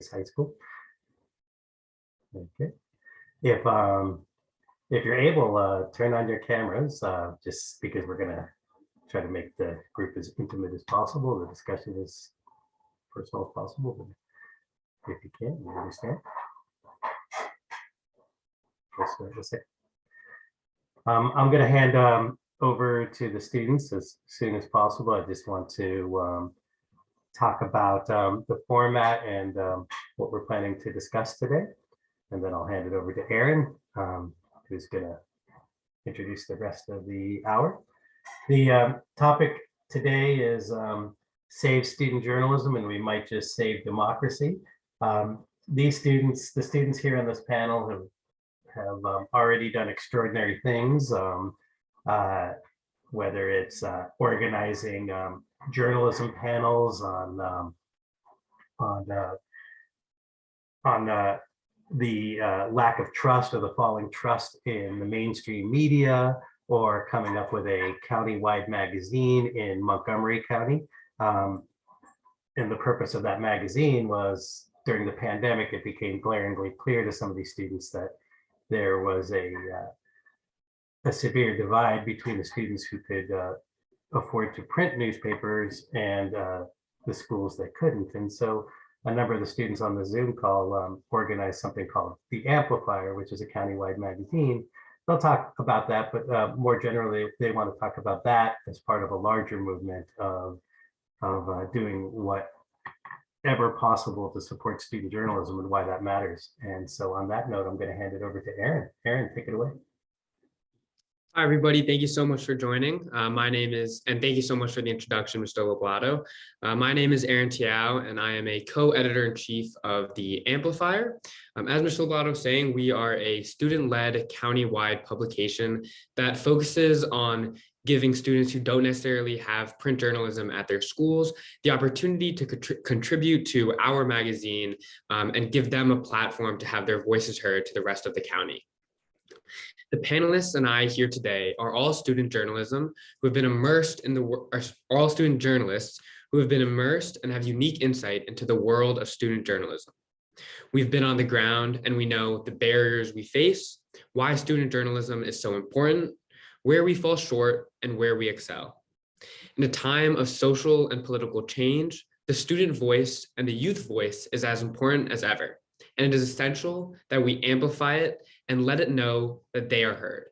high school. Okay. If you're able, turn on your cameras, just because we're gonna try to make the group as intimate as possible. The discussion as personal as possible. But if you can't, you understand. I'm going to hand over to the students as soon as possible. I just want to talk about the format and what we're planning to discuss today. And then I'll hand it over to Aaron, who's going to introduce the rest of the hour. The topic today is save student journalism, and we might just save democracy. These students, the students here on this panel have already done extraordinary things, whether it's organizing journalism panels on the lack of trust or the falling trust in the mainstream media, or coming up with a county-wide magazine in Montgomery County. And the purpose of that magazine was, during the pandemic, it became glaringly clear to some of these students that there was a severe divide between the students who could afford to print newspapers and the schools that couldn't. And so a number of the students on the Zoom call organized something called The Amplifier, which is a countywide magazine. They'll talk about that, but more generally, they want to talk about that as part of a larger movement of doing whatever possible to support student journalism and why that matters. And so on that note, I'm going to hand it over to Aaron. Aaron, take it away. Hi, everybody. Thank you so much for joining. My name is, and thank you so much for the introduction, Mr. Lobato. My name is Aaron Tiao, and I am a co-editor-in-chief of The Amplifier. As Mr. Lobato was saying, we are a student-led county-wide publication that focuses on giving students who don't necessarily have print journalism at their schools the opportunity to contribute to our magazine and give them a platform to have their voices heard to the rest of the county. The panelists and I here today are all student journalism who have been immersed in all student journalists who have been immersed and have unique insight into the world of student journalism. We've been on the ground and we know the barriers we face, why student journalism is so important, where we fall short, and where we excel. In a time of social and political change, the student voice and the youth voice is as important as ever, and it is essential that we amplify it and let it know that they are heard.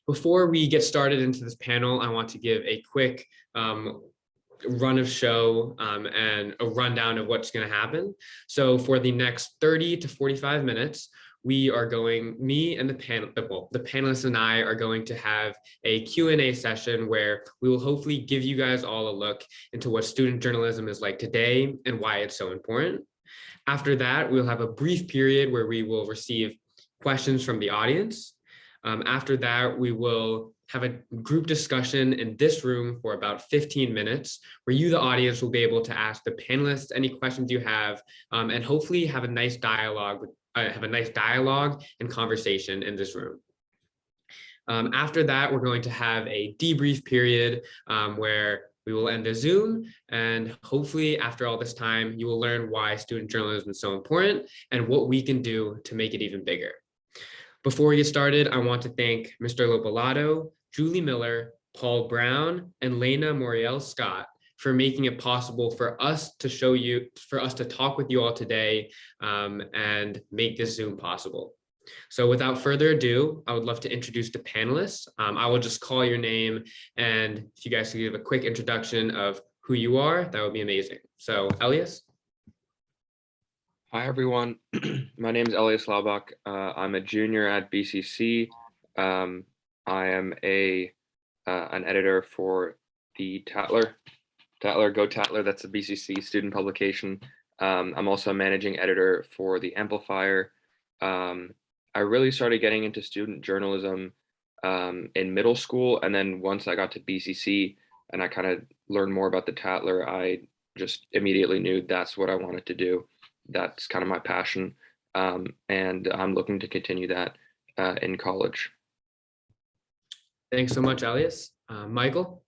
Before we get started into this panel, I want to give a quick run of show and a rundown of what's going to happen. So for the next 30 to 45 minutes, we are going, me and the panelists and I are going to have a Q&A session where we will hopefully give you guys all a look into what student journalism is like today and why it's so important. After that, we'll have a brief period where we will receive questions from the audience. After that, we will have a group discussion in this room for about 15 minutes, where you, the audience, will be able to ask the panelists any questions you have, and hopefully have a nice dialogue and conversation in this room. After that, we're going to have a debrief period where we will end the Zoom, and hopefully after all this time, you will learn why student journalism is so important and what we can do to make it even bigger. Before we get started, I want to thank Mr. Lopalato, Julie Miller, Paul Brown, and Lena Moriel Scott for making it possible for us to talk with you all today and make this Zoom possible. So without further ado, I would love to introduce the panelists. I will just call your name, and if you guys could give a quick introduction of who you are, that would be amazing. So Elias. Hi, everyone. My name is Elias Laubach. I'm a junior at BCC. I am an editor for the Tatler, Go Tatler. That's a BCC student publication. I'm also a managing editor for The Amplifier. I really started getting into student journalism in middle school, and then once I got to BCC and I kind of learned more about the Tatler, I just immediately knew that's what I wanted to do. That's kind of my passion, and I'm looking to continue that in college. Thanks so much, Elias. Michael?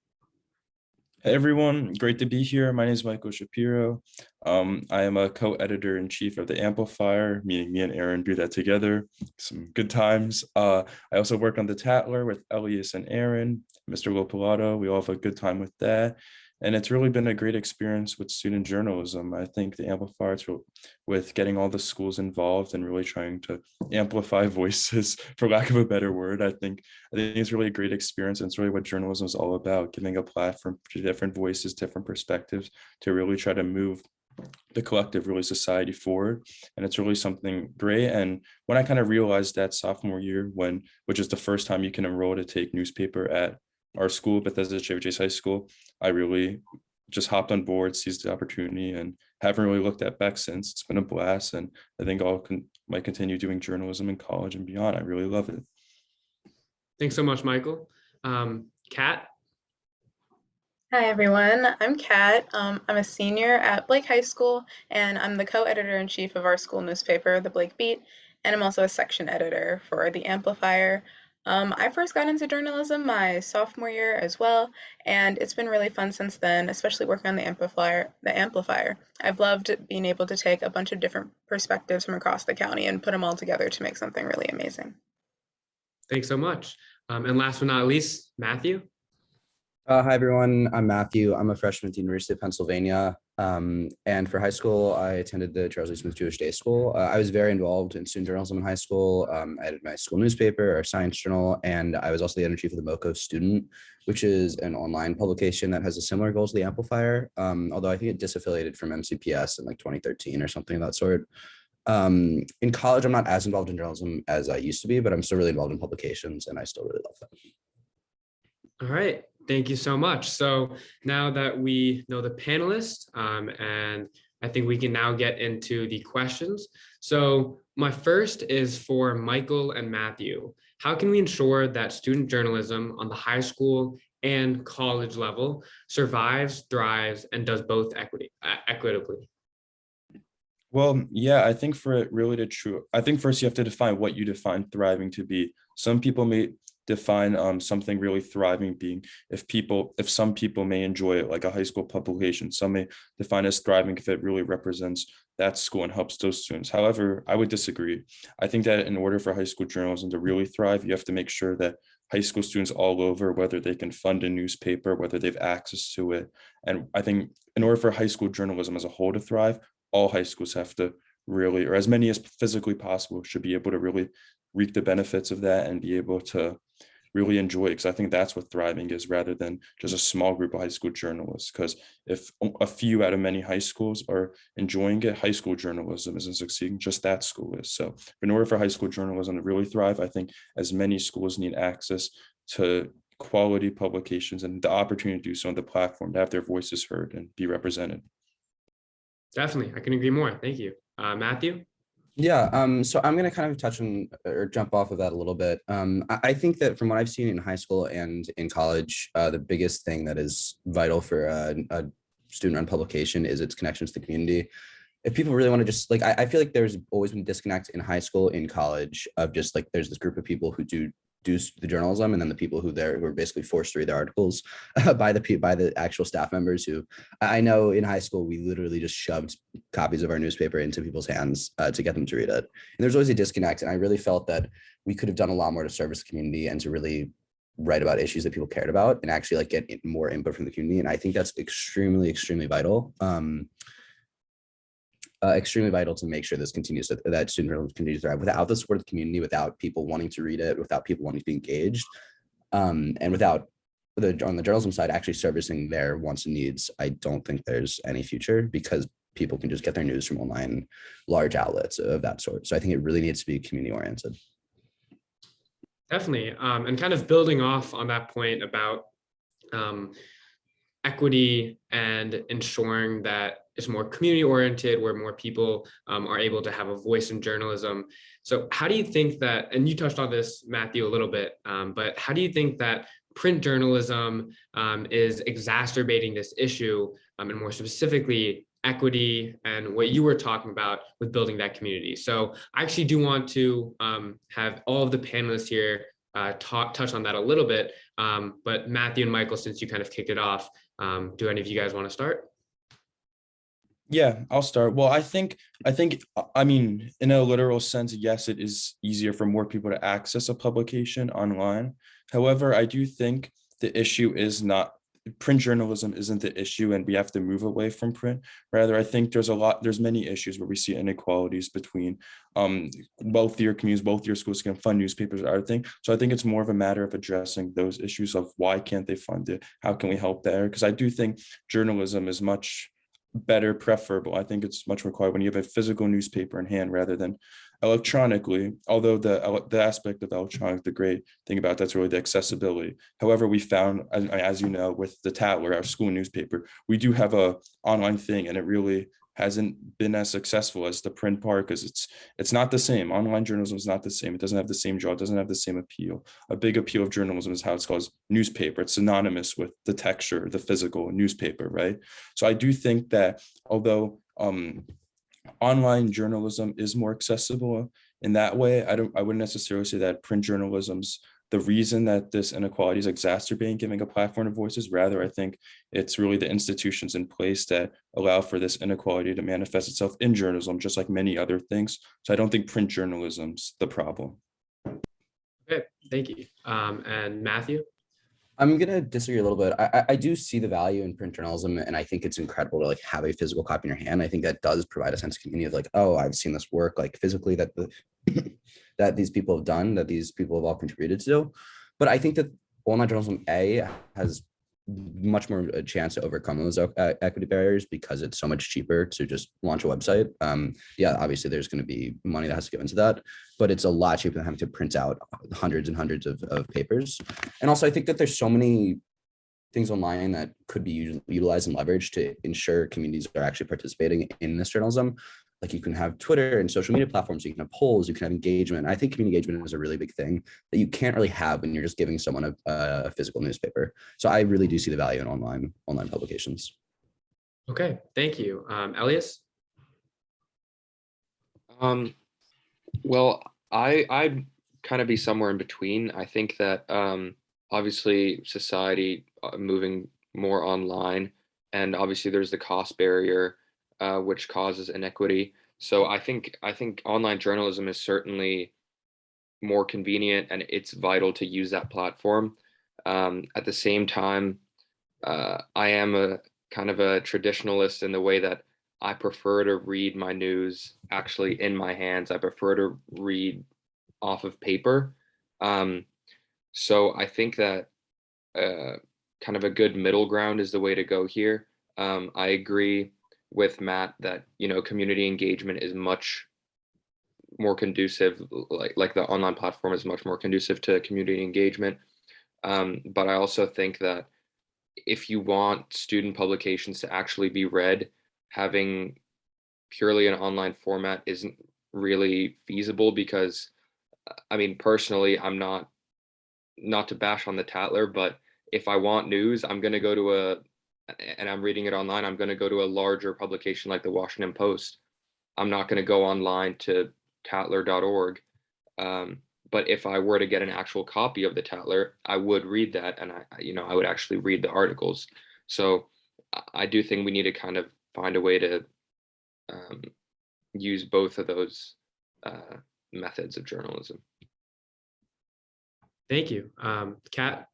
Hey everyone, great to be here. My name is Michael Shapiro. I am a co-editor-in-chief of the Amplifier, meaning me and Aaron do that together. Some good times. I also work on the Tatler with Elias and Aaron, Mr. Lopalato. We all have a good time with that. And it's really been a great experience with student journalism. I think the Amplifier, with getting all the schools involved and really trying to amplify voices, for lack of a better word, I think it's really a great experience. And it's really what journalism is all about, giving a platform to different voices, different perspectives to really try to move the collective, really society forward. And it's really something great. And when I kind of realized that sophomore year, which is the first time you can enroll to take newspaper at our school, Bethesda Chevy Chase High School, I really just hopped on board, seized the opportunity, and haven't really looked at back since. It's been a blast. And I think might continue doing journalism in college and beyond. I really love it. Thanks so much, Michael. Kat? Hi everyone, I'm Kat. I'm a senior at Blake High School, and I'm the co-editor-in-chief of our school newspaper, the Blake Beat, and I'm also a section editor for the Amplifier. I first got into journalism my sophomore year as well, and it's been really fun since then, especially working on the Amplifier. I've loved being able to take a bunch of different perspectives from across the county and put them all together to make something really amazing. Thanks so much. And last but not least, Matthew? Hi, everyone. I'm Matthew. I'm a freshman at the University of Pennsylvania. And for high school, I attended the Charles E. Smith Jewish Day School. I was very involved in student journalism in high school. I edited my school newspaper, our science journal, and I was also the editor-in-chief of the MoCo Student, which is an online publication that has a similar goal to the Amplifier, although I think it disaffiliated from MCPS in like 2013 or something of that sort. In college, I'm not as involved in journalism as I used to be, but I'm still really involved in publications, and I still really love them. All right, thank you so much. So now that we know the panelists, and I think we can now get into the questions. So my first is for Michael and Matthew. How can we ensure that student journalism on the high school and college level survives, thrives, and does both equitably? Well, yeah, I think for it really to true, I think first you have to define what you define thriving to be. Some people may define something really thriving being if some people may enjoy it, like a high school publication. Some may define as thriving if it really represents that school and helps those students. However, I would disagree. I think that in order for high school journalism to really thrive, you have to make sure that high school students all over, whether they can fund a newspaper, whether they have access to it. And I think in order for high school journalism as a whole to thrive, all high schools have to really, or as many as physically possible, should be able to really reap the benefits of that and be able to really enjoy it. Because I think that's what thriving is, rather than just a small group of high school journalists. Because if a few out of many high schools are enjoying it, high school journalism isn't succeeding, just that school is. So in order for high school journalism to really thrive, I think as many schools need access to quality publications and the opportunity to do so on the platform, to have their voices heard and be represented. Definitely, I can agree more. Thank you. Matthew? Yeah, so I'm going to kind of touch on or jump off of that a little bit. I think that from what I've seen in high school and in college, the biggest thing that is vital for a student-run publication is its connections to the community. If people really want to just like, I feel like there's always been disconnect in high school, in college, of just like there's this group of people who do the journalism, and then the people who are basically forced to read their articles by the actual staff members. Who I know in high school we literally just shoved copies of our newspaper into people's hands to get them to read it. And there's always a disconnect, and I really felt that we could have done a lot more to service the community and to really write about issues that people cared about and actually like get more input from the community. And I think that's extremely vital. Extremely vital to make sure this continues, that student journalism continues to thrive. Without the support of the community, without people wanting to read it, without people wanting to be engaged, and without on the journalism side actually servicing their wants and needs, I don't think there's any future, because people can just get their news from online large outlets of that sort. So I think it really needs to be community oriented. Definitely. And kind of building off on that point about equity and ensuring that it's more community oriented, where more people are able to have a voice in journalism. So how do you think that, and you touched on this, Matthew, a little bit, but how do you think that print journalism is exacerbating this issue, and more specifically equity and what you were talking about with building that community? So I actually do want to have all of the panelists here touch on that a little bit, but Matthew and Michael, since you kind of kicked it off, Do any of you guys want to start? Yeah, I'll start. Well, I mean, in a literal sense, yes, it is easier for more people to access a publication online. However, I do think the issue is not print journalism isn't the issue, and we have to move away from print. Rather, I think there's many issues where we see inequalities between wealthier communities, wealthier schools can fund newspapers, other thing. So I think it's more of a matter of addressing those issues of why can't they fund it? How can we help there? Because I do think journalism is much better, preferable. I think it's much required when you have a physical newspaper in hand rather than electronically, although the aspect of electronic, the great thing about that's really the accessibility. However, we found, as you know, with the Tatler, our school newspaper, we do have a online thing, and it really hasn't been as successful as the print part because it's not the same. Online journalism is not the same. It doesn't have the same draw. It doesn't have the same appeal. A big appeal of journalism is how it's called newspaper. It's synonymous with the texture, the physical newspaper, right? So I do think that although online journalism is more accessible in that way, I wouldn't necessarily say that print journalism's the reason that this inequality is exacerbating giving a platform to voices. Rather, I think it's really the institutions in place that allow for this inequality to manifest itself in journalism, just like many other things. So I don't think print journalism's the problem. Okay, thank you. And Matthew? I'm gonna disagree a little bit. I do see the value in print journalism, and I think it's incredible to like have a physical copy in your hand. I think that does provide a sense of community of like, oh, I've seen this work like physically that that these people have done, that these people have all contributed to. But I think that online journalism has much more a chance to overcome those equity barriers because it's so much cheaper to just launch a website. Yeah, obviously there's going to be money that has to go into that, but it's a lot cheaper than having to print out hundreds and hundreds of papers. And also I think that there's so many things online that could be utilized and leveraged to ensure communities are actually participating in this journalism. Like you can have Twitter and social media platforms, you can have polls, you can have engagement. I think community engagement is a really big thing that you can't really have when you're just giving someone a physical newspaper. So I really do see the value in online publications. Okay, thank you. Elias? Well, I'd kind of be somewhere in between. I think that obviously society moving more online, and obviously there's the cost barrier, which causes inequity. So I think online journalism is certainly more convenient, and it's vital to use that platform. At the same time, I am a kind of a traditionalist in the way that I prefer to read my news actually in my hands. I prefer to read off of paper. So I think that kind of a good middle ground is the way to go here. I agree with Matt that community engagement is much more conducive, like the online platform is much more conducive to community engagement. But I also think that if you want student publications to actually be read, having purely an online format isn't really feasible because, I mean, personally, I'm not to bash on the Tatler, but if I want news, I'm going to go to and I'm reading it online, I'm going to go to a larger publication like the Washington Post. I'm not going to go online to tatler.org. But if I were to get an actual copy of the Tatler, I would read that, and I would actually read the articles. So I do think we need to kind of find a way to use both of those methods of journalism. Thank you. Kat?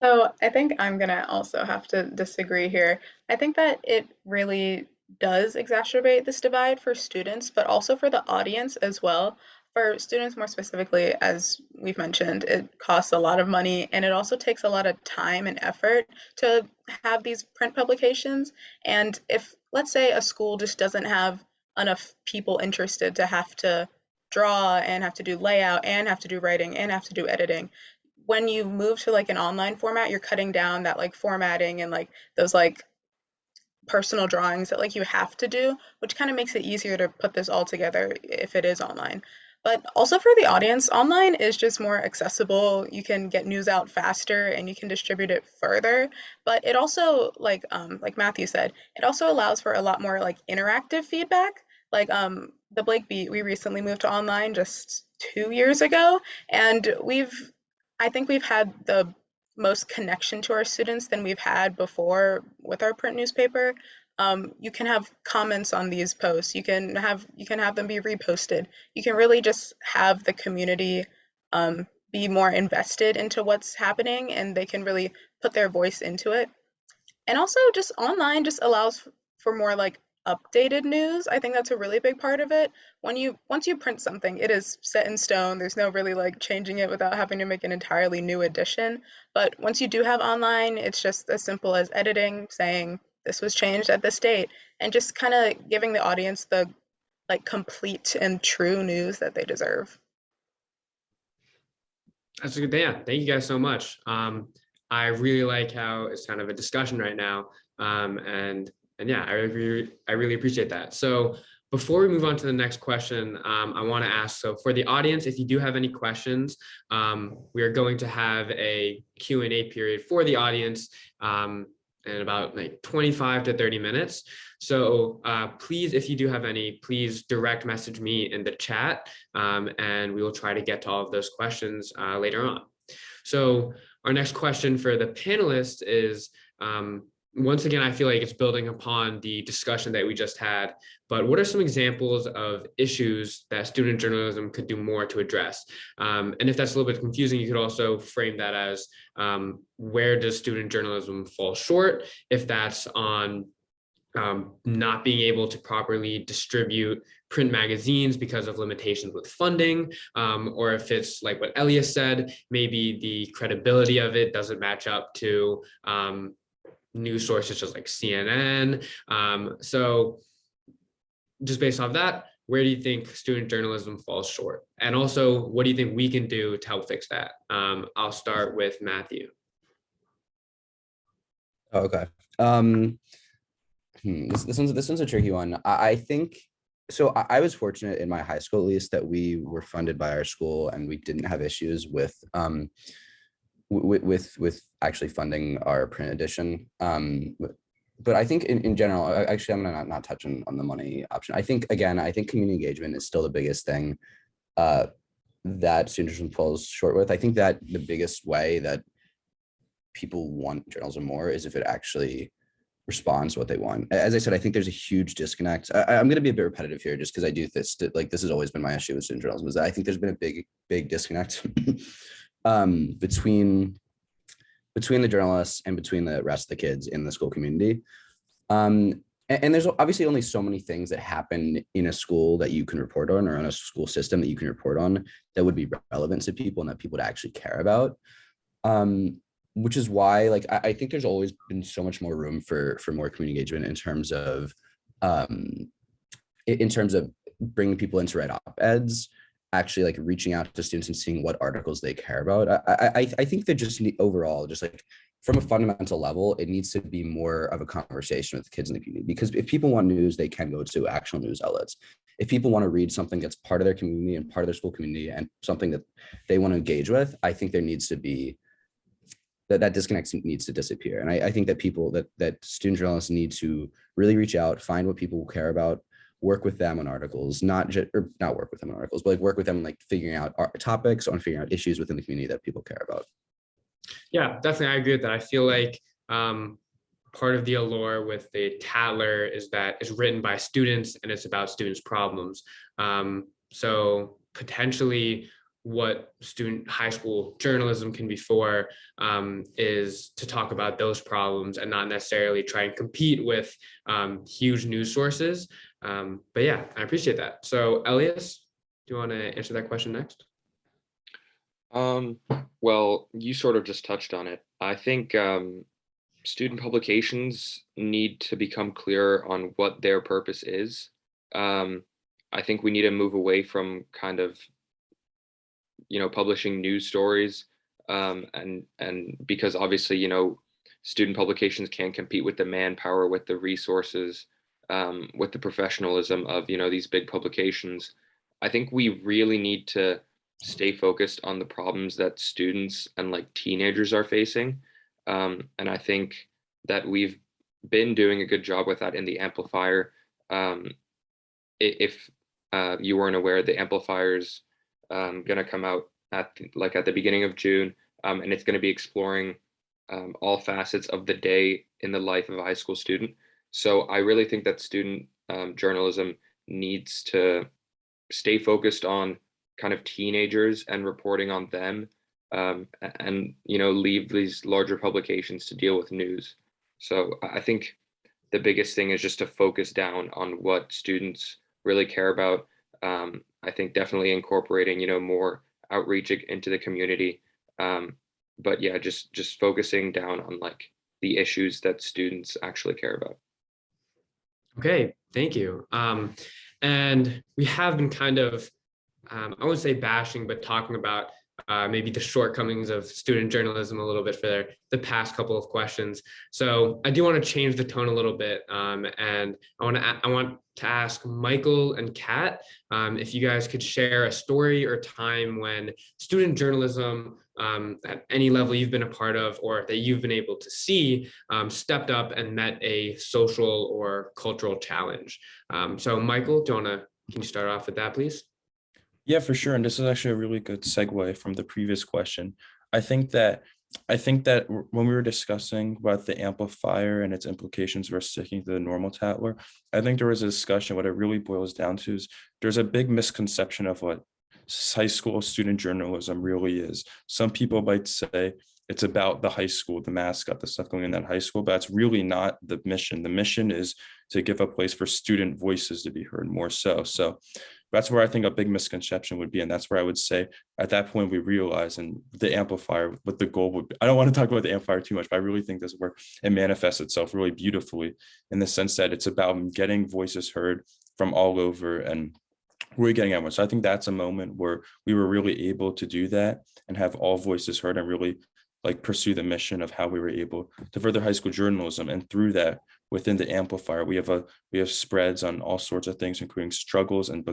So I think I'm gonna also have to disagree here. I think that it really does exacerbate this divide for students, but also for the audience as well. For students more specifically, as we've mentioned, it costs a lot of money and it also takes a lot of time and effort to have these print publications. And if, let's say, a school just doesn't have enough people interested to have to draw and have to do layout and have to do writing and have to do editing, when you move to like an online format, you're cutting down that like formatting and like those like personal drawings that like you have to do, which kind of makes it easier to put this all together if it is online. But also for the audience, online is just more accessible. You can get news out faster and you can distribute it further. But it also, like Matthew said, it also allows for a lot more like interactive feedback. Like the Blake Beat, we recently moved to online just 2 years ago, and I think we've had the most connection to our students than we've had before with our print newspaper. You can have comments on these posts. You can have them be reposted. You can really just have the community be more invested into what's happening, and they can really put their voice into it. And also just online just allows for more like updated news. I think that's a really big part of it. Once you print something, it is set in stone. There's no really like changing it without having to make an entirely new edition. But once you do have online, it's just as simple as editing, saying this was changed at this date, and just kind of giving the audience the like complete and true news that they deserve. That's a good thing. Yeah, thank you guys so much. I really like how it's kind of a discussion right now. And yeah, I really appreciate that. So before we move on to the next question, I want to ask, so for the audience, if you do have any questions, we are going to have a Q&A period for the audience in about like 25 to 30 minutes. So please, if you do have any, please direct message me in the chat, and we will try to get to all of those questions later on. So our next question for the panelists is, once again, I feel like it's building upon the discussion that we just had, but what are some examples of issues that student journalism could do more to address? And if that's a little bit confusing, you could also frame that as where does student journalism fall short? If that's on not being able to properly distribute print magazines because of limitations with funding, or if it's like what Elias said, maybe the credibility of it doesn't match up to news sources just like CNN. So just based off that, where do you think student journalism falls short? And also, what do you think we can do to help fix that? I'll start with Matthew. Okay. This one's a tricky one. I think so. I was fortunate in my high school, at least, that we were funded by our school and we didn't have issues with actually funding our print edition. But I think in general, actually, I'm gonna not touch on the money option. I think community engagement is still the biggest thing that student journalism falls short with. I think that the biggest way that people want journalism more is if it actually responds to what they want. As I said, I think there's a huge disconnect. I'm going to be a bit repetitive here just because I do this, like this has always been my issue with student journalism, is that I think there's been a big disconnect between the journalists and between the rest of the kids in the school community. And there's obviously only so many things that happen in a school that you can report on, or on a school system that you can report on, that would be relevant to people and that people would actually care about. Which is why, like, I think there's always been so much more room for more community engagement in terms of bringing people in to write op-eds, actually like reaching out to students and seeing what articles they care about. I think that just overall, just like from a fundamental level, it needs to be more of a conversation with the kids in the community, because if people want news, they can go to actual news outlets. If people want to read something that's part of their community and part of their school community and something that they want to engage with, I think there needs to be that disconnect needs to disappear. And I think that that student journalists need to really reach out, find what people care about, work with them on articles, not work with them on articles, but like work with them, like figuring out topics, on figuring out issues within the community that people care about. Yeah, definitely. I agree with that. I feel like part of the allure with the Tatler is that it's written by students and it's about students' problems. So potentially what student high school journalism can be for is to talk about those problems and not necessarily try and compete with huge news sources. But yeah, I appreciate that. So Elias, do you want to answer that question next? Well, you sort of just touched on it. I think student publications need to become clearer on what their purpose is. I think we need to move away from kind of, publishing news stories, and because obviously, student publications can't compete with the manpower, with the resources, with the professionalism of, these big publications. I think we really need to stay focused on the problems that students and like teenagers are facing. And I think that we've been doing a good job with that in the Amplifier. If you weren't aware, the Amplifier's going to come out at the beginning of June, and it's going to be exploring all facets of the day in the life of a high school student. So I really think that student journalism needs to stay focused on kind of teenagers and reporting on them, and leave these larger publications to deal with news. So I think the biggest thing is just to focus down on what students really care about. I think definitely incorporating more outreach into the community. But yeah, just focusing down on like the issues that students actually care about. Okay, thank you. And we have been kind of, I wouldn't say bashing, but talking about maybe the shortcomings of student journalism a little bit for the past couple of questions. So I do want to change the tone a little bit, and I want to ask Michael and Kat if you guys could share a story or time when student journalism at any level you've been a part of or that you've been able to see stepped up and met a social or cultural challenge. So Michael, can you start off with that, please? Yeah, for sure. And this is actually a really good segue from the previous question. I think that when we were discussing about the amplifier and its implications versus sticking to the normal Tatler, I think there was a discussion. What it really boils down to is there's a big misconception of what high school student journalism really is. Some people might say it's about the high school, the mascot, the stuff going in that high school, but that's really not the mission. The mission is to give a place for student voices to be heard more so. So that's where I think a big misconception would be. And that's where I would say at that point, we realize, and the amplifier, what the goal would be. I don't want to talk about the amplifier too much, but I really think this is where it manifests itself really beautifully in the sense that it's about getting voices heard from all over and really getting everyone. So I think that's a moment where we were really able to do that and have all voices heard and really like pursue the mission of how we were able to further high school journalism. And through that, within the amplifier, we have spreads on all sorts of things, including struggles and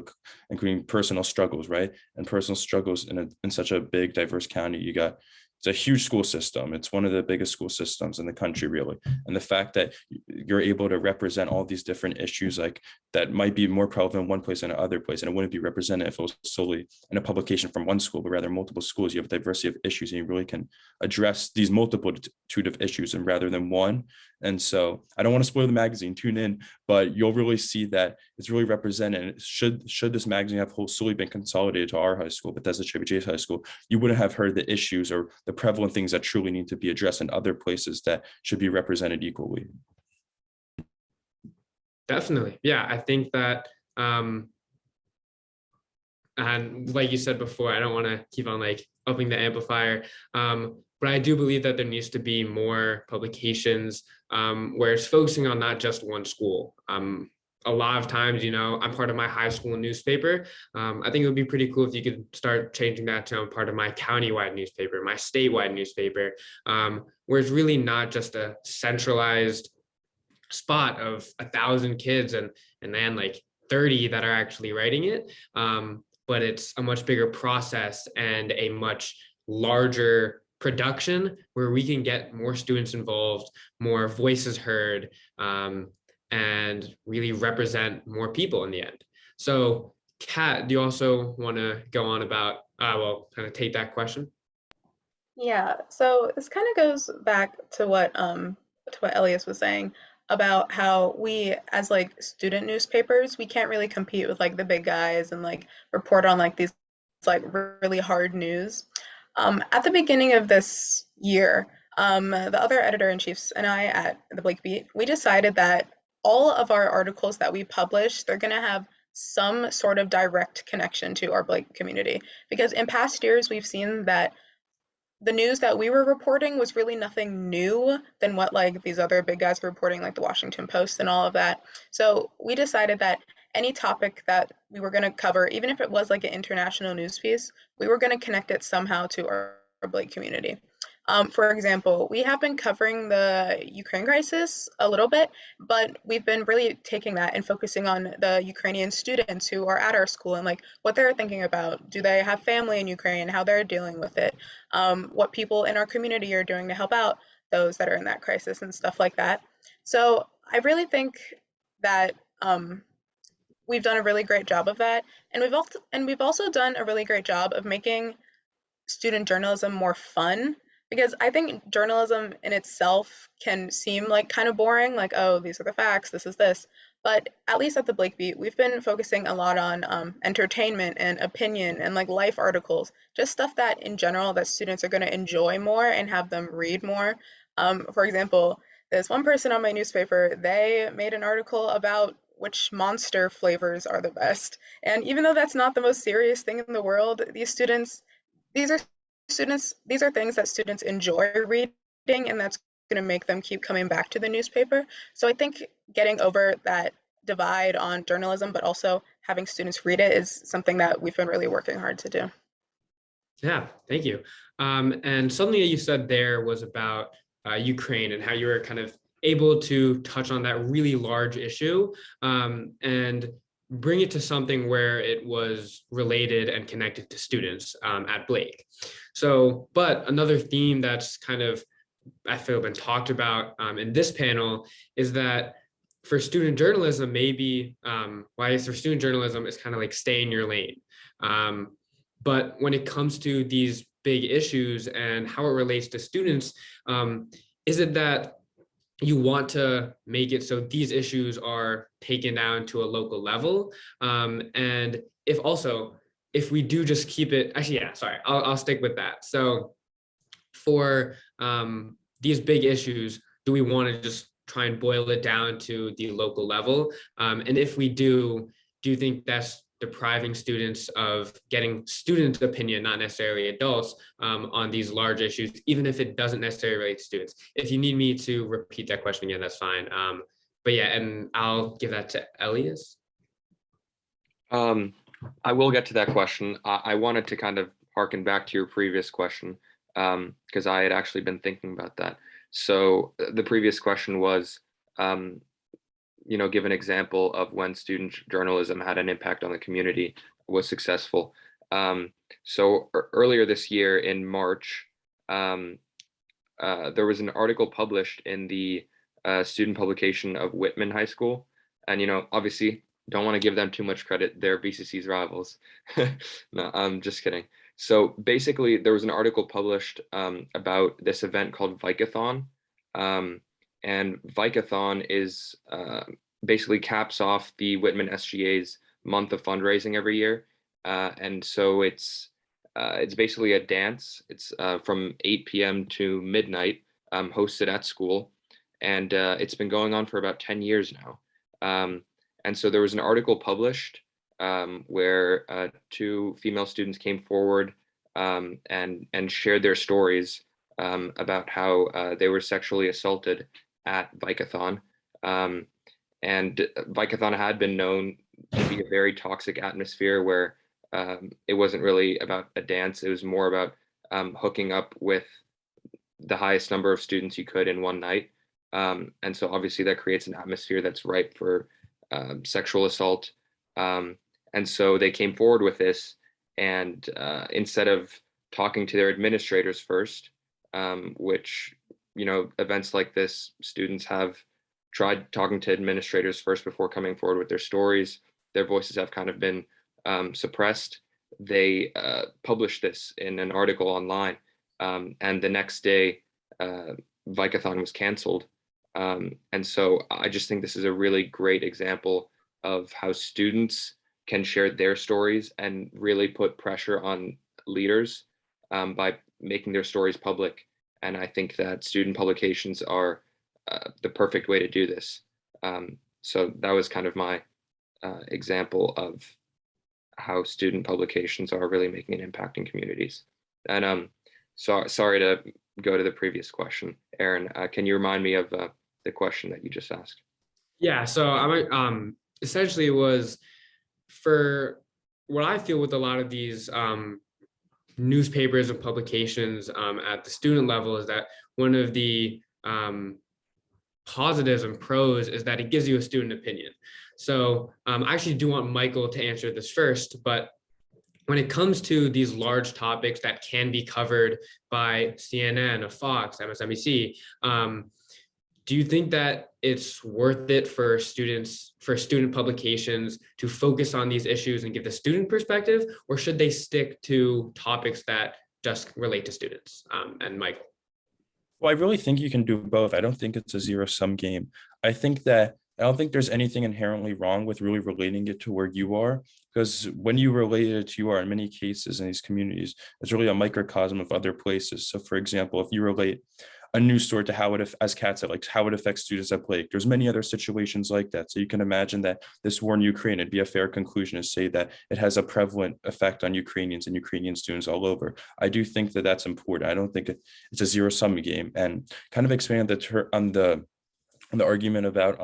including personal struggles, right? And personal struggles in such a big, diverse county. It's a huge school system. It's one of the biggest school systems in the country, really. And the fact that you're able to represent all these different issues like that might be more prevalent in one place than another place. And it wouldn't be represented if it was solely in a publication from one school, but rather multiple schools. You have a diversity of issues and you really can address these multitude of issues and rather than one. And so I don't want to spoil the magazine, tune in, but you'll really see that it's really represented. Should this magazine have solely been consolidated to our high school, Bethesda Chevy Chase High School, you wouldn't have heard the issues or the prevalent things that truly need to be addressed in other places that should be represented equally. Definitely. Yeah, I think that, and like you said before, I don't want to keep on like upping the amplifier, but I do believe that there needs to be more publications where it's focusing on not just one school. A lot of times, I'm part of my high school newspaper. I think it would be pretty cool if you could start changing that to I'm part of my countywide newspaper, my statewide newspaper, where it's really not just a centralized spot of 1,000 kids and then like 30 that are actually writing it. But it's a much bigger process and a much larger production where we can get more students involved, more voices heard, and really represent more people in the end. So Kat, do you also want to go on about, kind of take that question? Yeah, so this kind of goes back to what Elias was saying about how we as like student newspapers, we can't really compete with like the big guys and like report on like these like really hard news. At the beginning of this year, the other editor-in-chiefs and I at the Blake Beat, we decided that all of our articles that we publish, they're gonna have some sort of direct connection to our Blake community. Because in past years, we've seen that the news that we were reporting was really nothing new than what like these other big guys were reporting, like the Washington Post and all of that. So we decided that any topic that we were going to cover, even if it was like an international news piece, we were going to connect it somehow to our Blake community. For example, we have been covering the Ukraine crisis a little bit, but we've been really taking that and focusing on the Ukrainian students who are at our school and like what they're thinking about. Do they have family in Ukraine? How they're dealing with it? What people in our community are doing to help out those that are in that crisis and stuff like that. So I really think that we've done a really great job of that, and we've also done a really great job of making student journalism more fun, because I think journalism in itself can seem like kind of boring, like, oh, these are the facts, this is this. But at least at the Blake Beat, we've been focusing a lot on entertainment and opinion and like life articles, just stuff that in general that students are going to enjoy more and have them read more. For example, there's one person on my newspaper, they made an article about which monster flavors are the best. And even though that's not the most serious thing in the world, these are these are things that students enjoy reading, and that's going to make them keep coming back to the newspaper. So I think getting over that divide on journalism, but also having students read it is something that we've been really working hard to do. Yeah, thank you. And something that you said there was about Ukraine and how you were kind of able to touch on that really large issue and bring it to something where it was related and connected to students at Blake. So, but another theme that's kind of, I feel, been talked about in this panel is that for student journalism, maybe, why is for student journalism is kind of like stay in your lane. But when it comes to these big issues and how it relates to students, is it that you want to make it so these issues are taken down to a local level? And if we do just keep it, actually, yeah, sorry, I'll stick with that. So for these big issues, do we want to just try and boil it down to the local level? And if we do you think that's depriving students of getting student opinion, not necessarily adults, on these large issues, even if it doesn't necessarily relate to students? If you need me to repeat that question again, that's fine. But yeah, and I'll give that to Elias. I will get to that question. I wanted to kind of harken back to your previous question because I had actually been thinking about that. So the previous question was, give an example of when student journalism had an impact on the community, was successful. So earlier this year in March, there was an article published in the student publication of Whitman High School. And, obviously don't want to give them too much credit. They're BCC's rivals. No, I'm just kidding. So basically there was an article published about this event called Vikathon. And Vikathon is basically caps off the Whitman SGA's month of fundraising every year. And so it's basically a dance. It's from 8 p.m. to midnight, hosted at school. And it's been going on for about 10 years now. And so there was an article published where two female students came forward and shared their stories about how they were sexually assaulted at Vikathon. And Vikathon had been known to be a very toxic atmosphere where it wasn't really about a dance. It was more about hooking up with the highest number of students you could in one night. And so obviously that creates an atmosphere that's ripe for sexual assault. And so they came forward with this, and instead of talking to their administrators first, which, events like this, students have tried talking to administrators first before coming forward with their stories. Their voices have kind of been suppressed. They published this in an article online, and the next day, Vikathon was canceled. And so I just think this is a really great example of how students can share their stories and really put pressure on leaders by making their stories public. And I think that student publications are the perfect way to do this. So that was kind of my example of how student publications are really making an impact in communities. And sorry to go to the previous question, Aaron. Can you remind me of the question that you just asked? Yeah, so I'm essentially it was for what I feel with a lot of these newspapers and publications at the student level is that one of the positives and pros is that it gives you a student opinion. So I actually do want Michael to answer this first, but when it comes to these large topics that can be covered by CNN, Fox, MSNBC, do you think that it's worth it for student publications to focus on these issues and give the student perspective, or should they stick to topics that just relate to students? And Michael. Well, I really think you can do both. I don't think it's a zero-sum game. I don't think there's anything inherently wrong with really relating it to where you are, because when you relate it to you are in many cases in these communities, it's really a microcosm of other places. So for example, if you relate a news story to how it, as Kat said, like how it affects students at Blake, there's many other situations like that. So you can imagine that this war in Ukraine, it'd be a fair conclusion to say that it has a prevalent effect on Ukrainians and Ukrainian students all over. I do think that that's important. I don't think it's a zero-sum game. And kind of expanding on the argument about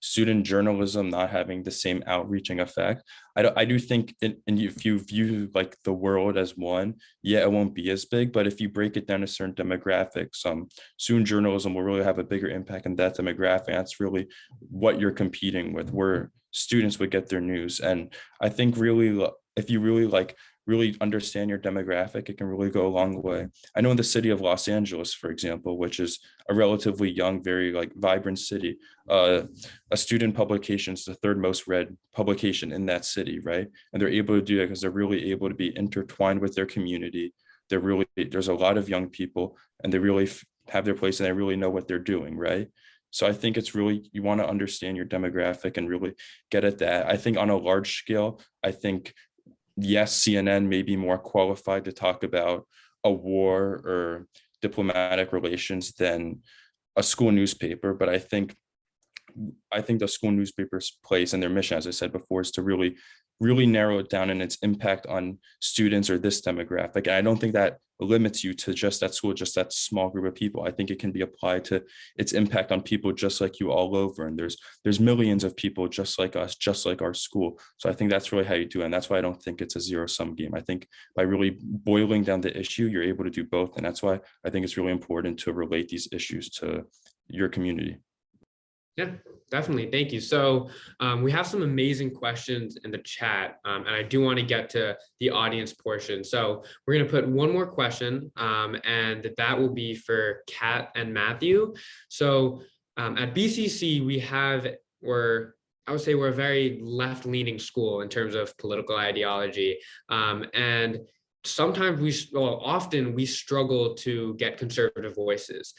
student journalism not having the same outreaching effect. I do think and if you view like the world as one, yeah, it won't be as big, but if you break it down to certain demographics, student journalism will really have a bigger impact on that demographic. That's really what you're competing with, where students would get their news. And I think really, if you really understand your demographic, it can really go a long way. I know in the city of Los Angeles, for example, which is a relatively young, very like vibrant city, a student publication is the third most read publication in that city, right? And they're able to do that because they're really able to be intertwined with their community. There's a lot of young people and they really have their place and they really know what they're doing, right? So I think it's really, you want to understand your demographic and really get at that. I think on a large scale, I think yes, CNN may be more qualified to talk about a war or diplomatic relations than a school newspaper, but I think the school newspaper's place and their mission, as I said before, is to really narrow it down in its impact on students or this demographic. And I don't think that limits you to just that school, just that small group of people. I think it can be applied to its impact on people just like you all over. And there's millions of people just like us, just like our school. So I think that's really how you do it. And that's why I don't think it's a zero-sum game. I think by really boiling down the issue, you're able to do both. And that's why I think it's really important to relate these issues to your community. Yeah, definitely. Thank you. So we have some amazing questions in the chat, and I do want to get to the audience portion. So we're going to put one more question, and that will be for Kat and Matthew. So at BCC, I would say we're a very left-leaning school in terms of political ideology, and often we struggle to get conservative voices,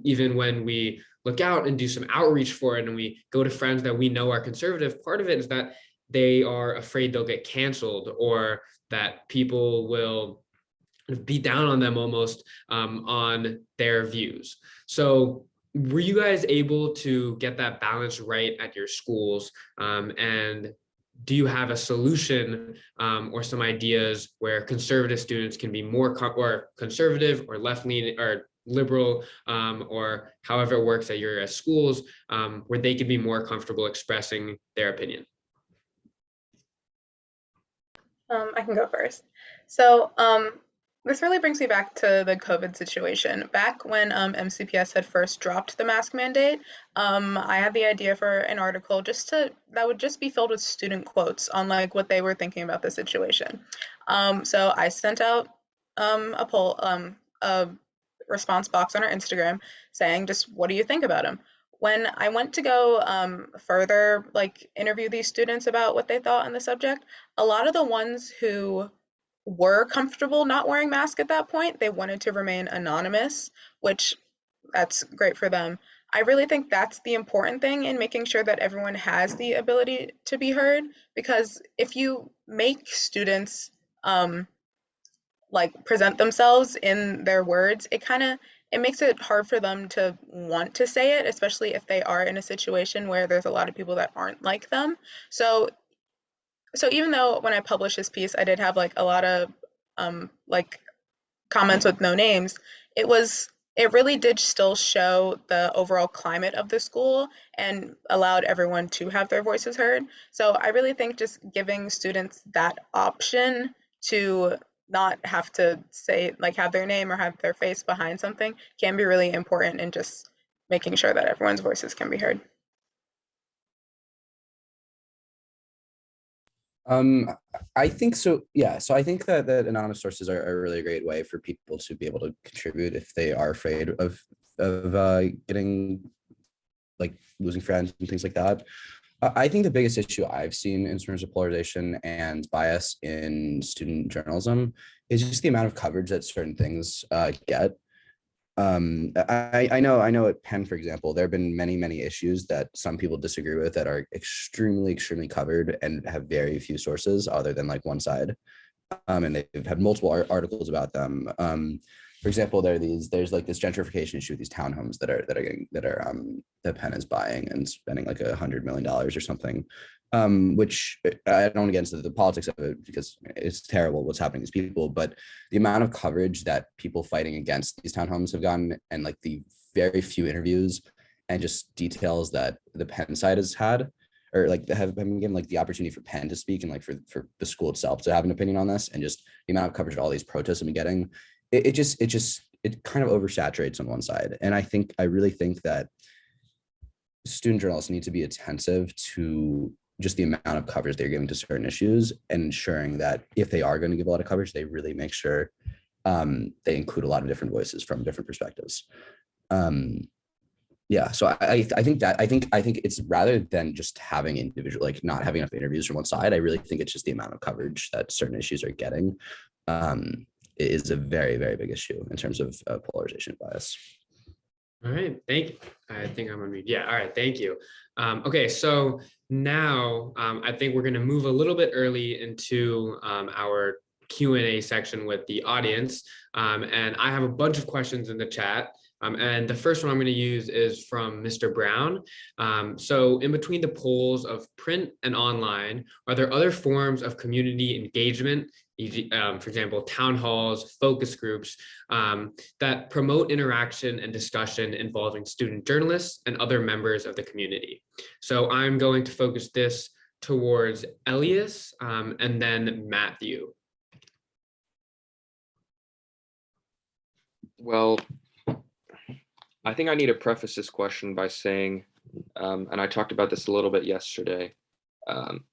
even when we look out and do some outreach for it and we go to friends that we know are conservative. Part of it is that they are afraid they'll get canceled or that people will beat down on them almost on their views. So were you guys able to get that balance right at your schools? And do you have a solution or some ideas where conservative students can be more or conservative or left-leaning or liberal or however it works at your schools, where they can be more comfortable expressing their opinion? I can go first. So this really brings me back to the COVID situation. Back when MCPS had first dropped the mask mandate, I had the idea for an article that would just be filled with student quotes on like what they were thinking about the situation. So I sent out a poll, a response box on our Instagram saying just what do you think about him? When I went to go further like interview these students about what they thought on the subject, a lot of the ones who were comfortable not wearing masks at that point, they wanted to remain anonymous, which that's great for them. I really think that's the important thing in making sure that everyone has the ability to be heard, because if you make students like present themselves in their words, it makes it hard for them to want to say it, especially if they are in a situation where there's a lot of people that aren't like them. So even though when I published this piece, I did have like a lot of like comments with no names, it really did still show the overall climate of the school and allowed everyone to have their voices heard. So I really think just giving students that option to not have to say like have their name or have their face behind something can be really important in just making sure that everyone's voices can be heard. I think so. Yeah. So I think that anonymous sources are really a great way for people to be able to contribute if they are afraid of getting like losing friends and things like that. I think the biggest issue I've seen in terms of polarization and bias in student journalism is just the amount of coverage that certain things get. I know at Penn, for example, there have been many issues that some people disagree with that are extremely covered and have very few sources other than like one side. And they've had multiple articles about them. For example, there's like this gentrification issue with these townhomes that Penn is buying and spending like $100 million or something. Which I don't want to get into the politics of it because it's terrible what's happening to these people, but the amount of coverage that people fighting against these townhomes have gotten, and like the very few interviews and just details that the Penn side has had, or like have been given like the opportunity for Penn to speak and like for the school itself to have an opinion on this, and just the amount of coverage that all these protests have been getting, it kind of oversaturates on one side. And I really think that student journalists need to be attentive to just the amount of coverage they're giving to certain issues, and ensuring that if they are going to give a lot of coverage, they really make sure they include a lot of different voices from different perspectives. Yeah, so I think it's rather than just having individual, like not having enough interviews from one side. I really think it's just the amount of coverage that certain issues are getting is a very big issue in terms of polarization bias. All right, thank you. I think I'm on mute. Yeah, all right, thank you. Okay, so now I think we're going to move a little bit early into our Q&A section with the audience. And I have a bunch of questions in the chat. And the first one I'm going to use is from Mr. Brown. So in between the polls of print and online, are there other forms of community engagement, for example, town halls, focus groups, that promote interaction and discussion involving student journalists and other members of the community? So I'm going to focus this towards Elias and then Matthew. Well, I think I need to preface this question by saying, and I talked about this a little bit yesterday,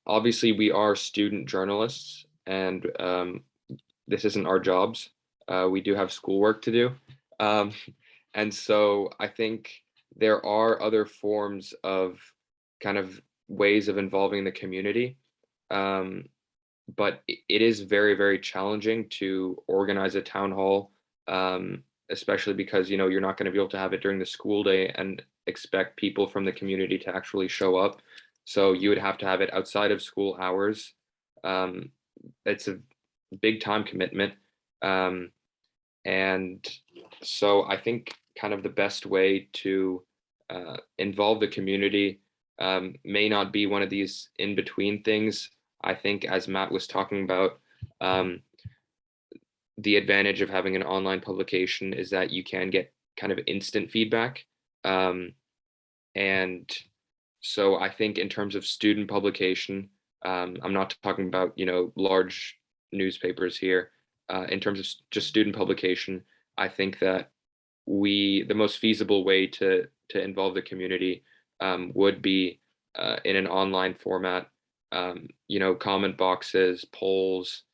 obviously we are student journalists, and this isn't our jobs. We do have schoolwork to do. And so I think there are other forms of kind of ways of involving the community. But it is very challenging to organize a town hall, especially because, you know, you're not going to be able to have it during the school day and expect people from the community to actually show up. So you would have to have it outside of school hours. It's a big time commitment. And so I think kind of the best way to involve the community may not be one of these in between things. I think, as Matt was talking about, the advantage of having an online publication is that you can get kind of instant feedback. And so I think in terms of student publication, I'm not talking about, you know, large newspapers here. In terms of just student publication, I think that the most feasible way to involve the community would be in an online format. You know, comment boxes, polls,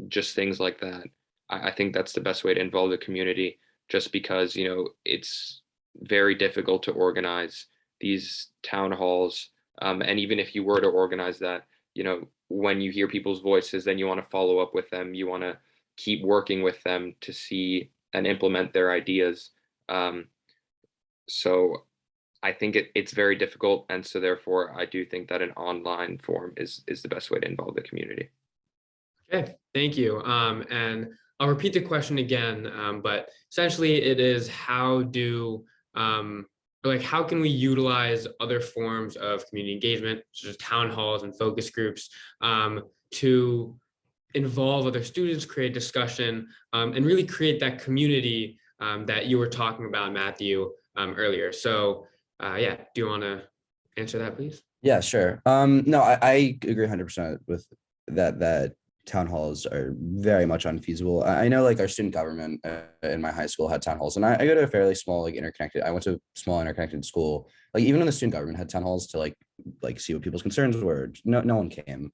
just things like that. I think that's the best way to involve the community, just because, you know, it's very difficult to organize these town halls. And even if you were to organize that, you know, when you hear people's voices, then you want to follow up with them. You want to keep working with them to see and implement their ideas. So I think it's very difficult. And so therefore, I do think that an online form is the best way to involve the community. Okay, thank you. And I'll repeat the question again, but essentially it is how can we utilize other forms of community engagement, such as town halls and focus groups, to involve other students, create discussion, and really create that community that you were talking about, Matthew, earlier. So yeah, do you want to answer that, please? Yeah, sure. No, I agree 100% with that town halls are very much unfeasible. I know like our student government in my high school had town halls, and I go to a fairly small, like I went to a small interconnected school. Like even when the student government had town halls to like see what people's concerns were, no one came.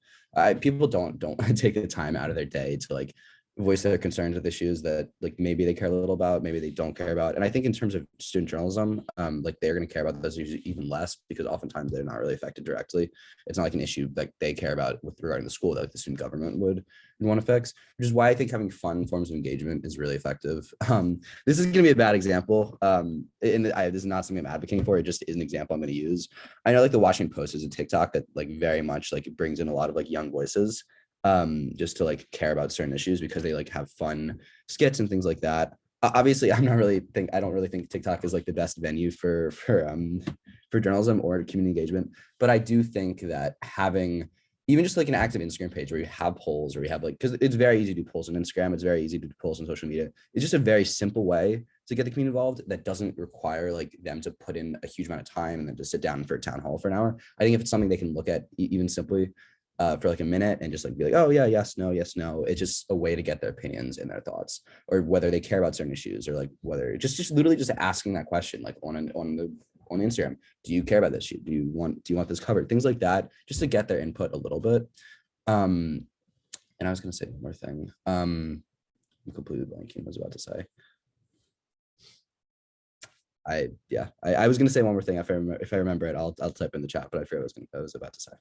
People don't take the time out of their day to like voice their concerns with issues that like maybe they care a little about, maybe they don't care about. And I think in terms of student journalism, like they're going to care about those issues even less because oftentimes they're not really affected directly. It's not like an issue like they care about with regarding the school that like the student government would want to fix, which is why I think having fun forms of engagement is really effective. This is going to be a bad example. This is not something I'm advocating for. It just is an example I'm going to use. I know like the Washington Post is a TikTok that like very much like it brings in a lot of like young voices just to like care about certain issues because they like have fun skits and things like that. Obviously, I don't really think TikTok is like the best venue for journalism or community engagement, but I do think that having even just like an active Instagram page where you have polls or you have like, because it's very easy to do polls on Instagram, it's very easy to do polls on social media. It's just a very simple way to get the community involved that doesn't require like them to put in a huge amount of time and then to sit down for a town hall for an hour. I think if it's something they can look at even simply for like a minute and just like be like, oh yeah, yes, no, yes, no. It's just a way to get their opinions and their thoughts, or whether they care about certain issues, or like whether just literally just asking that question, like on Instagram, do you care about this issue? Do you want this covered? Things like that, just to get their input a little bit. And I was gonna say one more thing. I'm completely blanking what I was about to say. I was gonna say one more thing. If I remember it, I'll type in the chat, but I forget what I was about to say.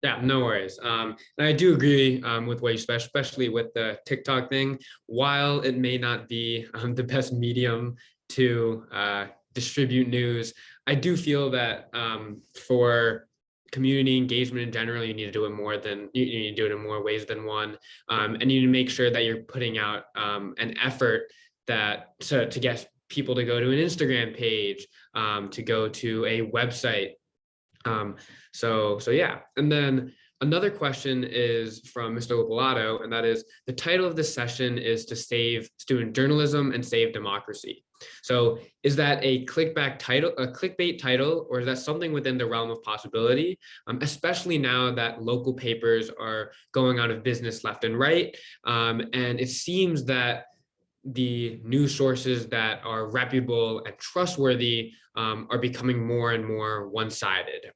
Yeah, no worries. And I do agree with what you said, especially with the TikTok thing. While it may not be the best medium to distribute news, I do feel that for community engagement in general, you need to do it you need to do it in more ways than one, and you need to make sure that you're putting out an effort to get people to go to an Instagram page, to go to a website. So yeah. And then another question is from Mr. Lopalato, and that is, the title of this session is to save student journalism and save democracy. So is that a clickbait title, or is that something within the realm of possibility, especially now that local papers are going out of business left and right? And it seems that the news sources that are reputable and trustworthy are becoming more and more one-sided.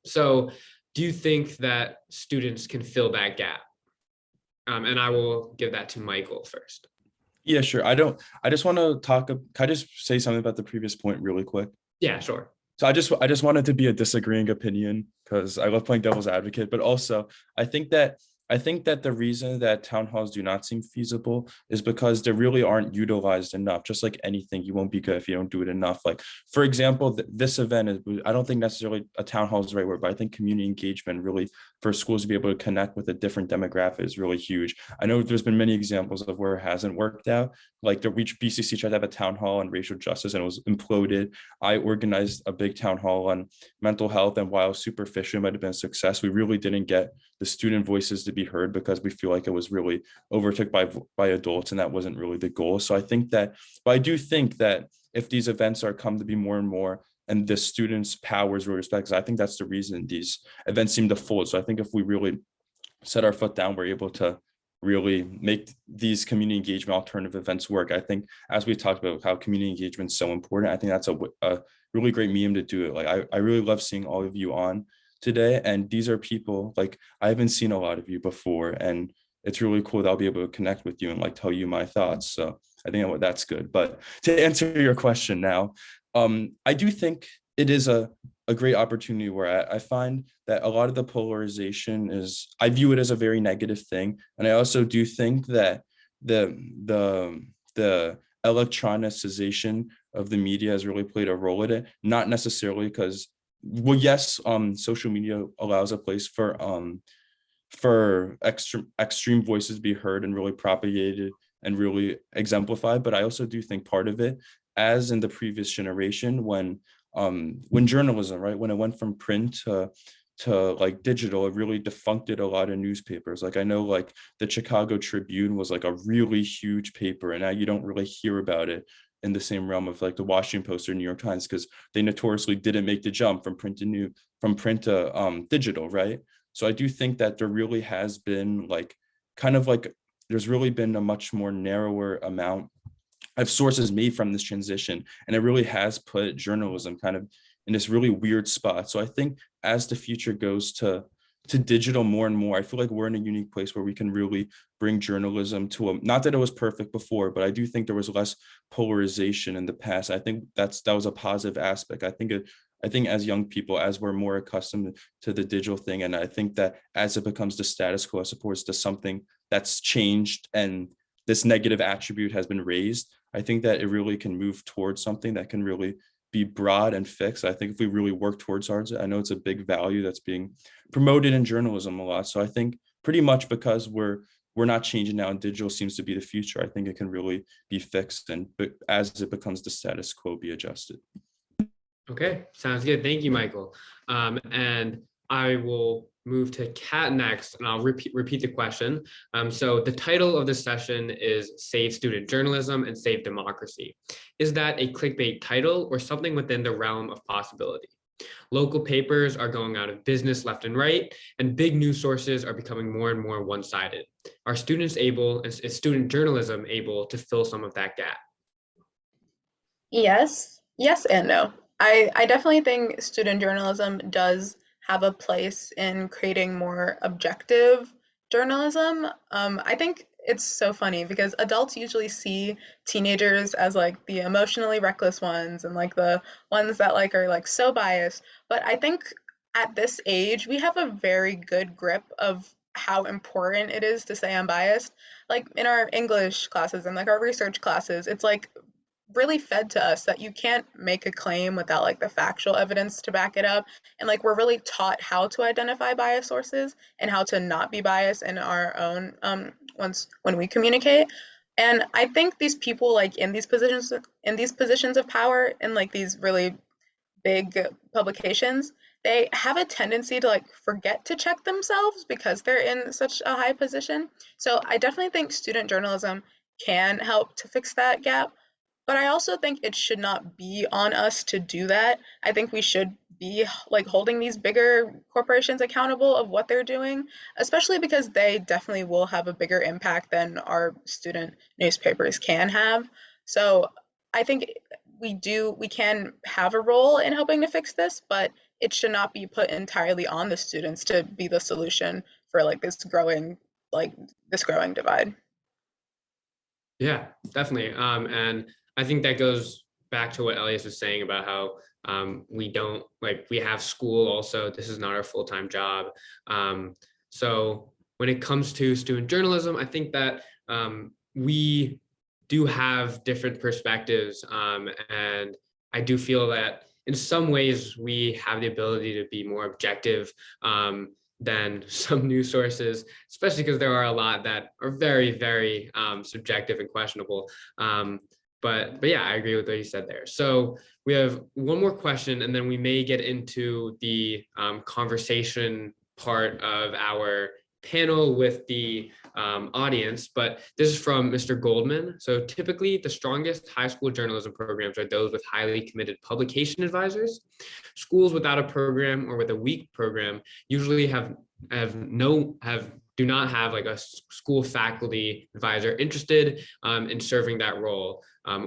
So do you think that students can fill that gap? And I will give that to Michael first. Yeah, sure. I just want to can I just say something about the previous point really quick? Yeah, sure. So I just wanted to be a disagreeing opinion because I love playing devil's advocate, but also I think that the reason that town halls do not seem feasible is because they really aren't utilized enough. Just like anything, you won't be good if you don't do it enough. Like, for example, this event is, I don't think necessarily a town hall is the right word, but I think community engagement really for schools to be able to connect with a different demographic is really huge. I know there's been many examples of where it hasn't worked out. Like the BCC tried to have a town hall on racial justice and it was imploded. I organized a big town hall on mental health, and while superficial might have been a success, we really didn't get the student voices to be heard because we feel like it was really overtook by adults, and that wasn't really the goal. So I do think that if these events are come to be more and more, and the students' powers were respected, I think that's the reason these events seem to fold. So I think if we really set our foot down, we're able to really make these community engagement alternative events work. I think, as we talked about how community engagement is so important, I think that's a really great medium to do it. Like I really love seeing all of you on today, and these are people like I haven't seen a lot of you before, and it's really cool that I'll be able to connect with you and like tell you my thoughts. So I think that's good. But to answer your question now, I do think it is a great opportunity where I find that a lot of the polarization I view it as a very negative thing. And I also do think that the electronicization of the media has really played a role in it, not necessarily because, well, yes, social media allows a place for extreme voices to be heard and really propagated and really exemplified. But I also do think part of it, as in the previous generation, when journalism, right, when it went from print to like digital, it really defuncted a lot of newspapers. Like I know like the Chicago Tribune was like a really huge paper, and now you don't really hear about it in the same realm of like the Washington Post or New York Times, because they notoriously didn't make the jump from print to digital, right? So I do think that there really has been there's really been a much more narrower amount of sources made from this transition, and it really has put journalism kind of in this really weird spot. So I think as the future goes to to digital more and more. I feel like we're in a unique place where we can really bring journalism to a, not that it was perfect before, but I do think there was less polarization in the past. I think that was a positive aspect. I think as young people, as we're more accustomed to the digital thing, and I think that as it becomes the status quo as opposed to something that's changed and this negative attribute has been raised, I think that it really can move towards something that can really be broad and fixed. I think if we really work towards it, I know it's a big value that's being promoted in journalism a lot. So I think pretty much because we're not changing now and digital seems to be the future, I think it can really be fixed, and as it becomes the status quo, be adjusted. Okay, sounds good. Thank you, Michael. And I will move to Kat next, and I'll repeat the question. So the title of this session is Save Student Journalism and Save Democracy. Is that a clickbait title or something within the realm of possibility? Local papers are going out of business left and right, and big news sources are becoming more and more one-sided. Are students able, is student journalism able to fill some of that gap? Yes, yes and no. I definitely think student journalism does have a place in creating more objective journalism. I think it's so funny because adults usually see teenagers as like the emotionally reckless ones and like the ones that like are like so biased. But I think at this age, we have a very good grip of how important it is to say unbiased. Like in our English classes and like our research classes, it's like really fed to us that you can't make a claim without like the factual evidence to back it up, and like we're really taught how to identify bias sources and how to not be biased in our own once when we communicate. And I think these people like in these positions of power in like these really big publications, they have a tendency to like forget to check themselves because they're in such a high position. So I definitely think student journalism can help to fix that gap, but I also think it should not be on us to do that. I think we should be like holding these bigger corporations accountable of what they're doing, especially because they definitely will have a bigger impact than our student newspapers can have. So I think we can have a role in helping to fix this, but it should not be put entirely on the students to be the solution for like this growing divide. Yeah, definitely. And I think that goes back to what Elias was saying about how we don't like, we have school also. This is not our full-time job. So when it comes to student journalism, I think that we do have different perspectives. And I do feel that in some ways we have the ability to be more objective than some news sources, especially because there are a lot that are very, very subjective and questionable. But yeah, I agree with what you said there. So we have one more question, and then we may get into the conversation part of our panel with the audience, but this is from Mr. Goldman. So typically the strongest high school journalism programs are those with highly committed publication advisors. Schools without a program or with a weak program usually do not have like a school faculty advisor interested in serving that role,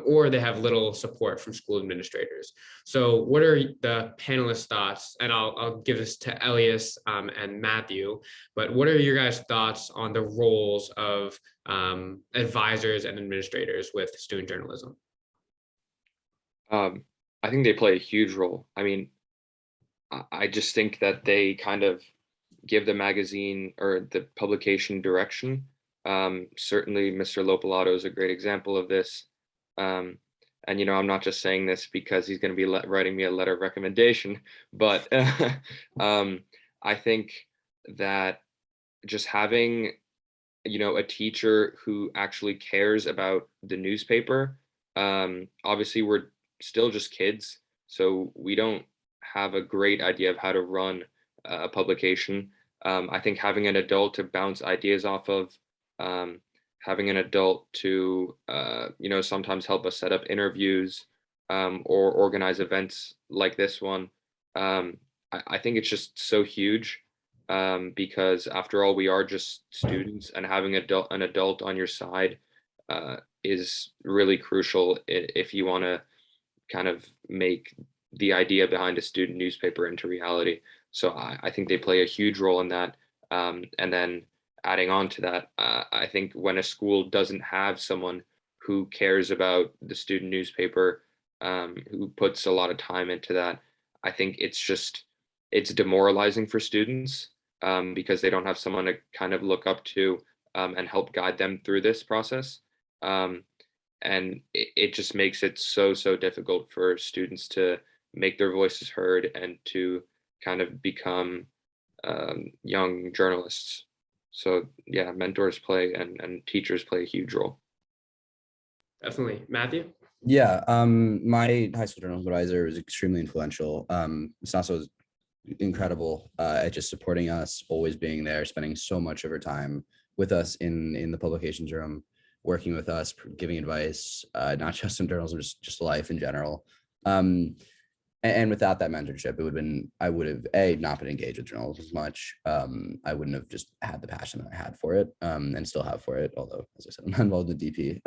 or they have little support from school administrators. So what are the panelists' thoughts? And I'll give this to Elias and Matthew, but what are your guys' thoughts on the roles of advisors and administrators with student journalism? I think they play a huge role. I mean, I just think that they kind of give the magazine or the publication direction. Certainly, Mr. Lopalato is a great example of this. And, you know, I'm not just saying this because he's going to be writing me a letter of recommendation, but I think that just having, you know, a teacher who actually cares about the newspaper, obviously we're still just kids, so we don't have a great idea of how to run a publication. I think having an adult to bounce ideas off of, having an adult to, you know, sometimes help us set up interviews or organize events like this one. I think it's just so huge because after all, we are just students, and having an adult on your side is really crucial if you want to kind of make the idea behind a student newspaper into reality. So I think they play a huge role in that. And then adding on to that, I think when a school doesn't have someone who cares about the student newspaper, who puts a lot of time into that, I think it's demoralizing for students, because they don't have someone to kind of look up to, and help guide them through this process. And it just makes it so difficult for students to make their voices heard and to kind of become young journalists. So yeah, mentors play and teachers play a huge role. Definitely. Matthew? Yeah, my high school journalism advisor was extremely influential. Sasso was incredible at just supporting us, always being there, spending so much of her time with us in the publications room, working with us, giving advice, not just in journalism, just life in general. And without that mentorship, I would have not been engaged with journalism as much. I wouldn't have just had the passion that I had for it, and still have for it. Although, as I said, I'm not involved in DP.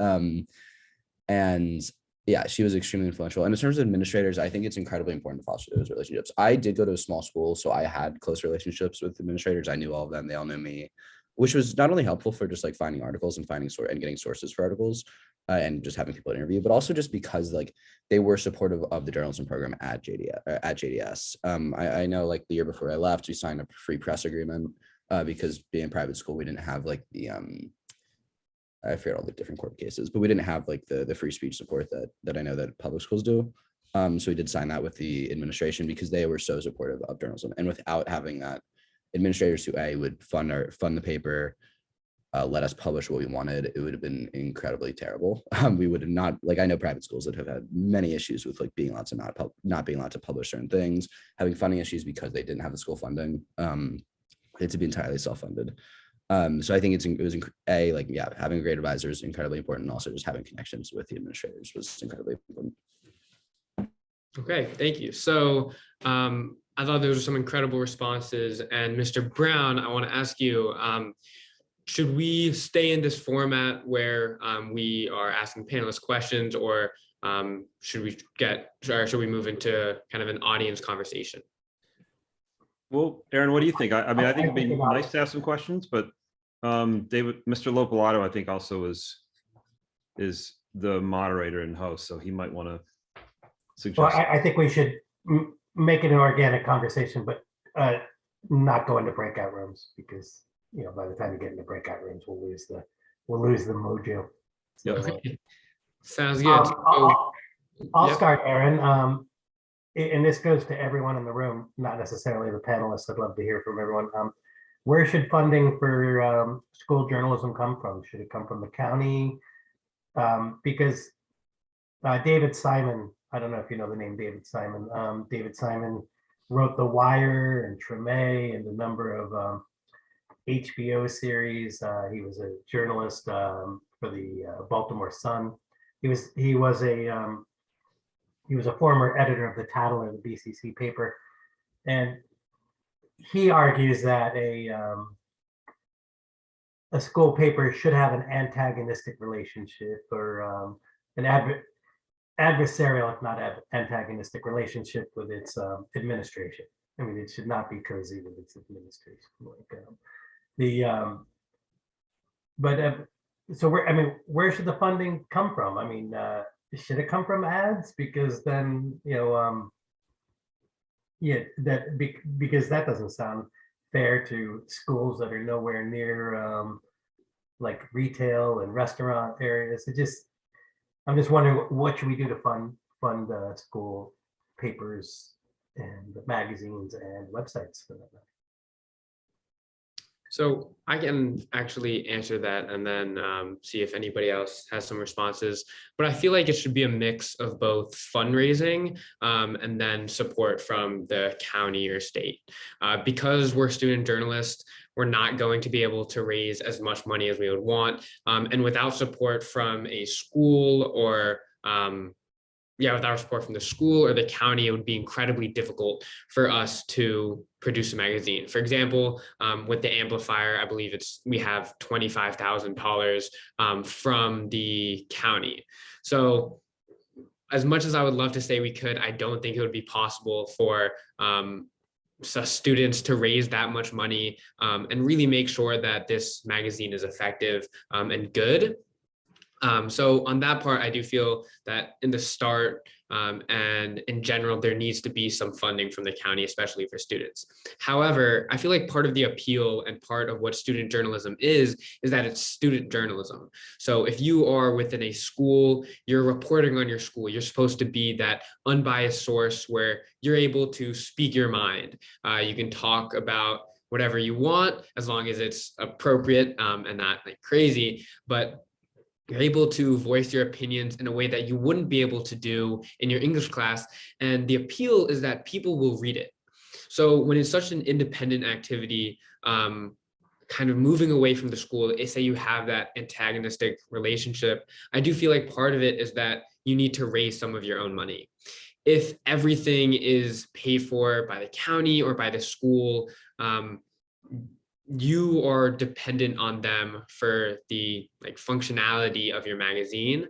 And yeah, she was extremely influential. And in terms of administrators, I think it's incredibly important to foster those relationships. I did go to a small school, so I had close relationships with administrators. I knew all of them. They all knew me, which was not only helpful for just like finding articles and getting sources for articles, and just having people to interview, but also just because like they were supportive of the journalism program at JDS. I know like the year before I left, we signed a free press agreement, because being a private school, we didn't have like the I forget all the different court cases, but we didn't have like the free speech support that I know that public schools do. So we did sign that with the administration because they were so supportive of journalism. And without having that, administrators who would fund the paper, let us publish what we wanted, it would have been incredibly terrible. We would have not, like, I know private schools that have had many issues with like being allowed to not being allowed to publish certain things, having funding issues because they didn't have the school funding. It to be entirely self-funded. So I think having a great advisor is incredibly important, and also just having connections with the administrators was incredibly important. Okay, thank you. So I thought those were some incredible responses. And Mr. Brown, I want to ask you, should we stay in this format where we are asking panelists questions, or should we move into kind of an audience conversation? Well, Aaron, what do you think? I mean, I think it'd be nice to have some questions, but Mr. Lopolato, I think also is the moderator and host, so he might want to suggest. Well, I think we should make it an organic conversation, but not go into breakout rooms, because by the time you get into breakout rooms, we'll lose the mojo. So, Yep. Sounds good. I'll start, Aaron. And this goes to everyone in the room, not necessarily the panelists. I'd love to hear from everyone. Where should funding for school journalism come from? Should it come from the county? Because David Simon, I don't know if you know the name David Simon. David Simon wrote The Wire and Treme and a number of HBO series. He was a journalist for the Baltimore Sun. He was a former editor of the Tatler, the BCC paper, and he argues that a school paper should have an antagonistic relationship, or an adversarial, if not antagonistic relationship with its administration. I mean, it should not be cozy with its administration. So where should the funding come from? I mean, should it come from ads? Because then, because that doesn't sound fair to schools that are nowhere near like retail and restaurant areas. I'm just wondering, what should we do to fund school papers and magazines and websites for that matter? So I can actually answer that and then see if anybody else has some responses. But I feel like it should be a mix of both fundraising and then support from the county or state. Because we're student journalists, we're not going to be able to raise as much money as we would want. And without support from a school or without support from the school or the county, it would be incredibly difficult for us to produce a magazine. For example, with the Amplifier, I believe we have $25,000 from the county. So as much as I would love to say we could, I don't think it would be possible for students to raise that much money, and really make sure that this magazine is effective and good. So on that part, I do feel that in the start and in general, there needs to be some funding from the county, especially for students. However, I feel like part of the appeal and part of what student journalism is that it's student journalism. So if you are within a school, you're reporting on your school, you're supposed to be that unbiased source where you're able to speak your mind. You can talk about whatever you want as long as it's appropriate and not like crazy, but you're able to voice your opinions in a way that you wouldn't be able to do in your English class. And the appeal is that people will read it. So when it's such an independent activity, kind of moving away from the school, say you have that antagonistic relationship, I do feel like part of it is that you need to raise some of your own money. If everything is paid for by the county or by the school, you are dependent on them for the like functionality of your magazine.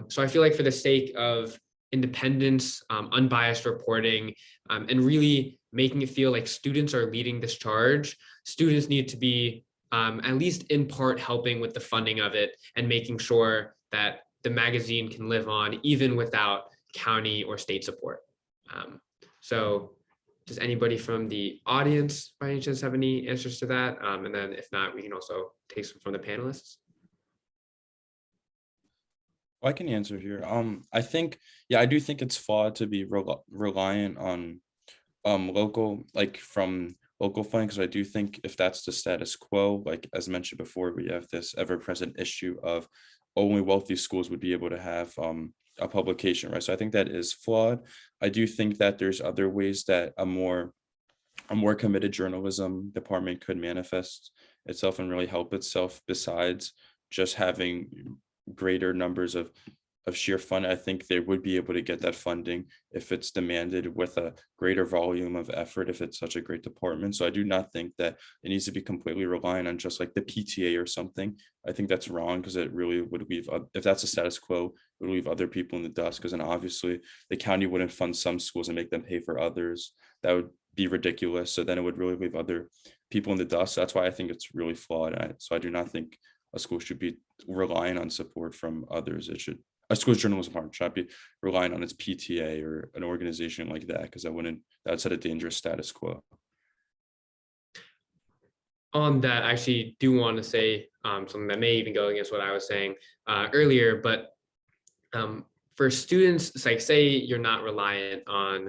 So I feel like for the sake of independence, unbiased reporting, and really making it feel like students are leading this charge, students need to be at least in part helping with the funding of it and making sure that the magazine can live on even without county or state support. So does anybody from the audience by any chance have any answers to that? And then if not, we can also take some from the panelists. I can answer here. I think, yeah, I do think it's flawed to be reliant on local, like from local funding, because I do think if that's the status quo, like as mentioned before, we have this ever-present issue of only wealthy schools would be able to have a publication, right? So I think that is flawed. I do think that there's other ways that a more committed journalism department could manifest itself and really help itself besides just having greater numbers of sheer fund. I think they would be able to get that funding if it's demanded with a greater volume of effort, if it's such a great department. So I do not think that it needs to be completely reliant on just like the PTA or something. I think that's wrong because it really would leave, if that's a status quo, it would leave other people in the dust, because then obviously the county wouldn't fund some schools and make them pay for others. That would be ridiculous. So then it would really leave other people in the dust. So that's why I think it's really flawed. So I do not think a school should be relying on support from others. A school's journalism department should not be relying on its PTA or an organization like that, because that's at a dangerous status quo. On that, I actually do want to say something that may even go against what I was saying earlier, but for students, like say you're not reliant on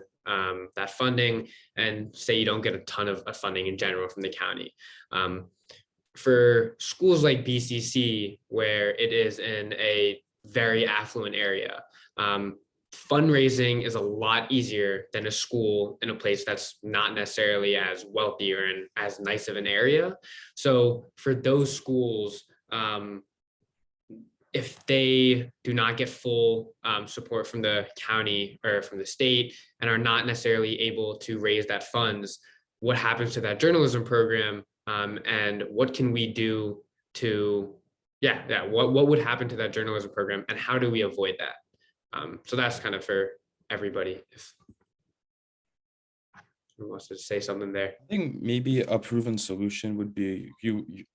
that funding, and say you don't get a ton of funding in general from the county. For schools like BCC, where it is in a very affluent area, fundraising is a lot easier than a school in a place that's not necessarily as wealthy or in as nice of an area. So for those schools, if they do not get full support from the county or from the state and are not necessarily able to raise that funds, what happens to that journalism program, and what can we do to, what would happen to that journalism program, and how do we avoid that? So that's kind of for everybody. If someone wants to say something there. I think maybe a proven solution would be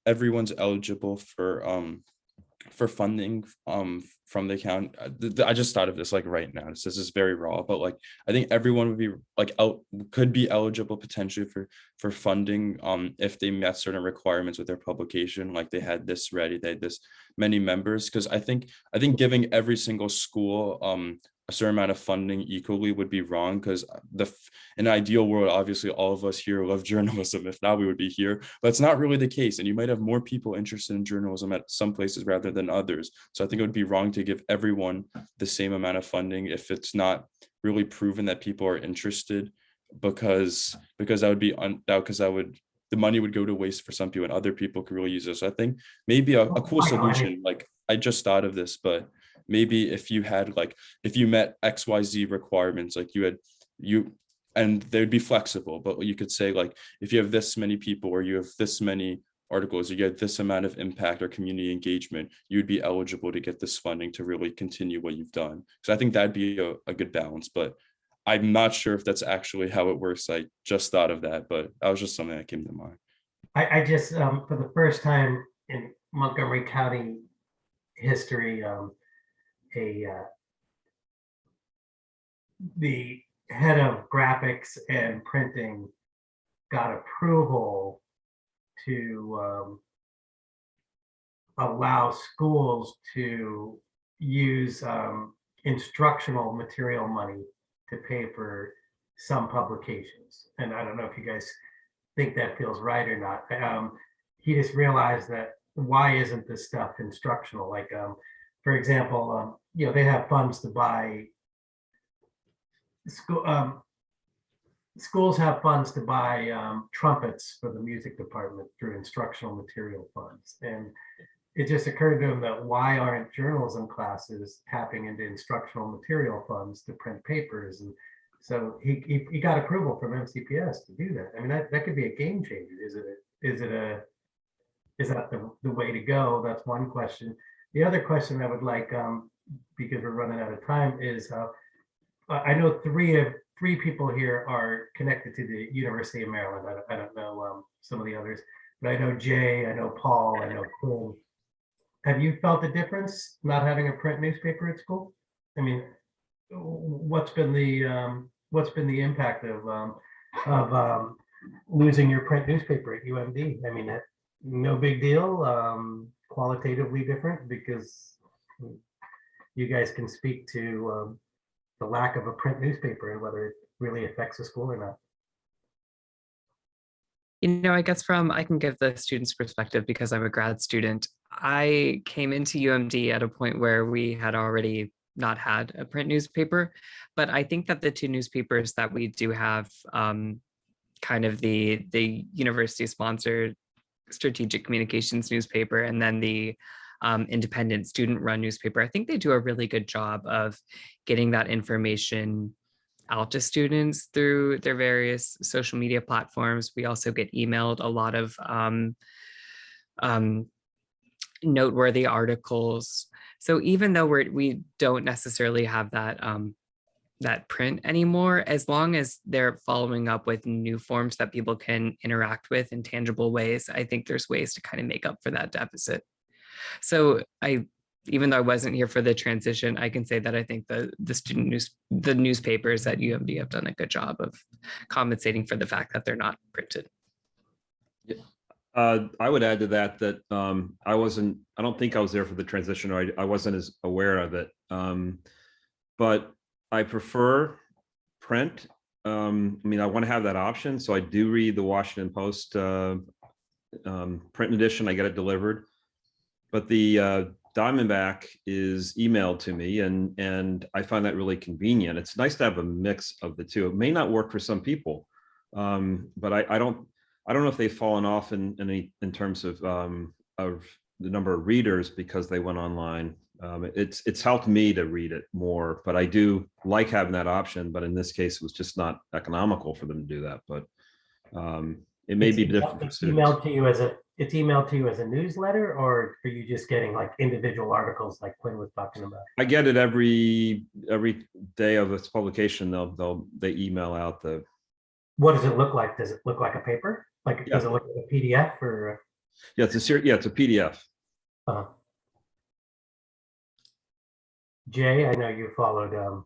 everyone's eligible for funding from the county. I just thought of this like right now. This is very raw, but like I think everyone would be like could be eligible potentially for funding if they met certain requirements with their publication, like they had this ready, they had this many members. Because I think giving every single school a certain amount of funding equally would be wrong, because in an ideal world, obviously all of us here love journalism. If not, we would be here, but it's not really the case. And you might have more people interested in journalism at some places rather than others. So I think it would be wrong to give everyone the same amount of funding if it's not really proven that people are interested, because that would be the money would go to waste for some people and other people could really use it. So I think maybe a cool solution, like I just thought of this, but maybe if you met XYZ requirements, like and they'd be flexible, but you could say like, if you have this many people or you have this many articles, you get this amount of impact or community engagement, you'd be eligible to get this funding to really continue what you've done. So I think that'd be a good balance, but I'm not sure if that's actually how it works. I just thought of that, but that was just something that came to mind. I just, for the first time in Montgomery County history, the head of graphics and printing got approval to allow schools to use instructional material money to pay for some publications. And I don't know if you guys think that feels right or not. He just realized that why isn't this stuff instructional? Like, for example, they have funds to buy schools have funds to buy trumpets for the music department through instructional material funds. And it just occurred to him that why aren't journalism classes tapping into instructional material funds to print papers? And so he got approval from MCPS to do that. I mean, that could be a game changer. Is that the way to go? That's one question. The other question I would like, because we're running out of time, is I know three people here are connected to the University of Maryland. I don't know some of the others, but I know Jay, I know Paul, I know Quinn. Have you felt a difference not having a print newspaper at school? I mean, what's been the impact of losing your print newspaper at UMD? I mean, no big deal, qualitatively different, because you guys can speak to the lack of a print newspaper and whether it really affects the school or not. I guess I can give the student's perspective because I'm a grad student. I came into UMD at a point where we had already not had a print newspaper, but I think that the two newspapers that we do have, kind of the university sponsored strategic communications newspaper and then the independent student run newspaper, I think they do a really good job of getting that information out to students through their various social media platforms. We also get emailed a lot of noteworthy articles. So even though we don't necessarily have that print anymore, as long as they're following up with new forms that people can interact with in tangible ways, I think there's ways to kind of make up for that deficit. So even though I wasn't here for the transition, I can say that I think the newspapers at UMD have done a good job of compensating for the fact that they're not printed. I would add to that I don't think I was there for the transition, or I wasn't as aware of it. But I prefer print. I mean, I want to have that option. So I do read the Washington Post print edition. I get it delivered. But the Diamondback is emailed to me, and I find that really convenient. It's nice to have a mix of the two. It may not work for some people, but I don't know if they've fallen off in terms of the number of readers because they went online. It's helped me to read it more, but I do like having that option. But in this case, it was just not economical for them to do that. But it may be different for students. It's emailed to you as a newsletter, or are you just getting like individual articles like Quinn was talking about? I get it every day of its publication. They email out the. What does it look like? Does it look like a paper? Like, does it look like a PDF or? Yeah, it's a PDF. Jay, I know you followed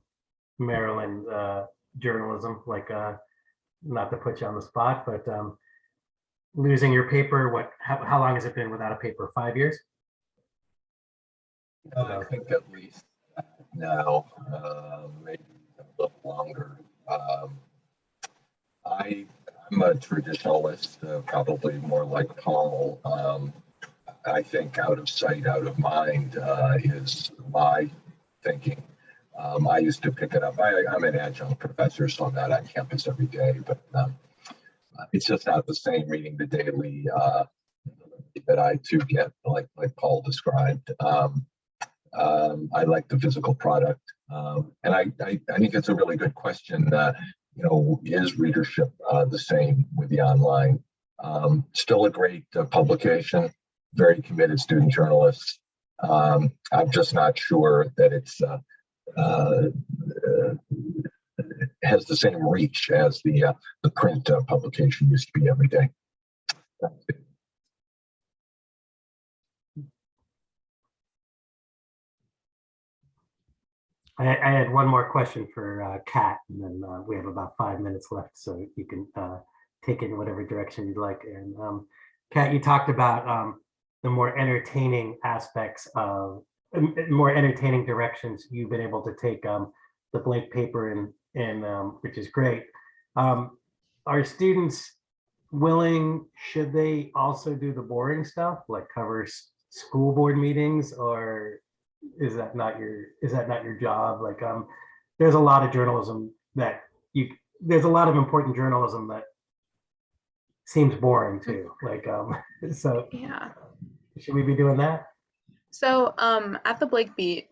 Maryland journalism, like not to put you on the spot, but losing your paper, how long has it been without a paper? 5 years? I think at least now, maybe a little longer. I'm a traditionalist, probably more like Paul. I think out of sight, out of mind is my thinking. I used to pick it up. I'm an adjunct professor, so I'm not on campus every day, but it's just not the same reading the daily that I too get, like Paul described. I like the physical product, and I think it's a really good question. Is readership the same with the online? Still a great publication, very committed student journalists. I'm just not sure that it's has the same reach as the print publication used to be every day. I had one more question for Kat, and then we have about 5 minutes left, so you can take it in whatever direction you'd like. And Kat, you talked about the more entertaining aspects of more entertaining directions you've been able to take the blank paper in, which is great. Are students willing? Should they also do the boring stuff like cover school board meetings, or is that not your job? Like there's a lot of journalism that there's a lot of important journalism that seems boring too. Like so Yeah. should we be doing that? So at the Blake Beat,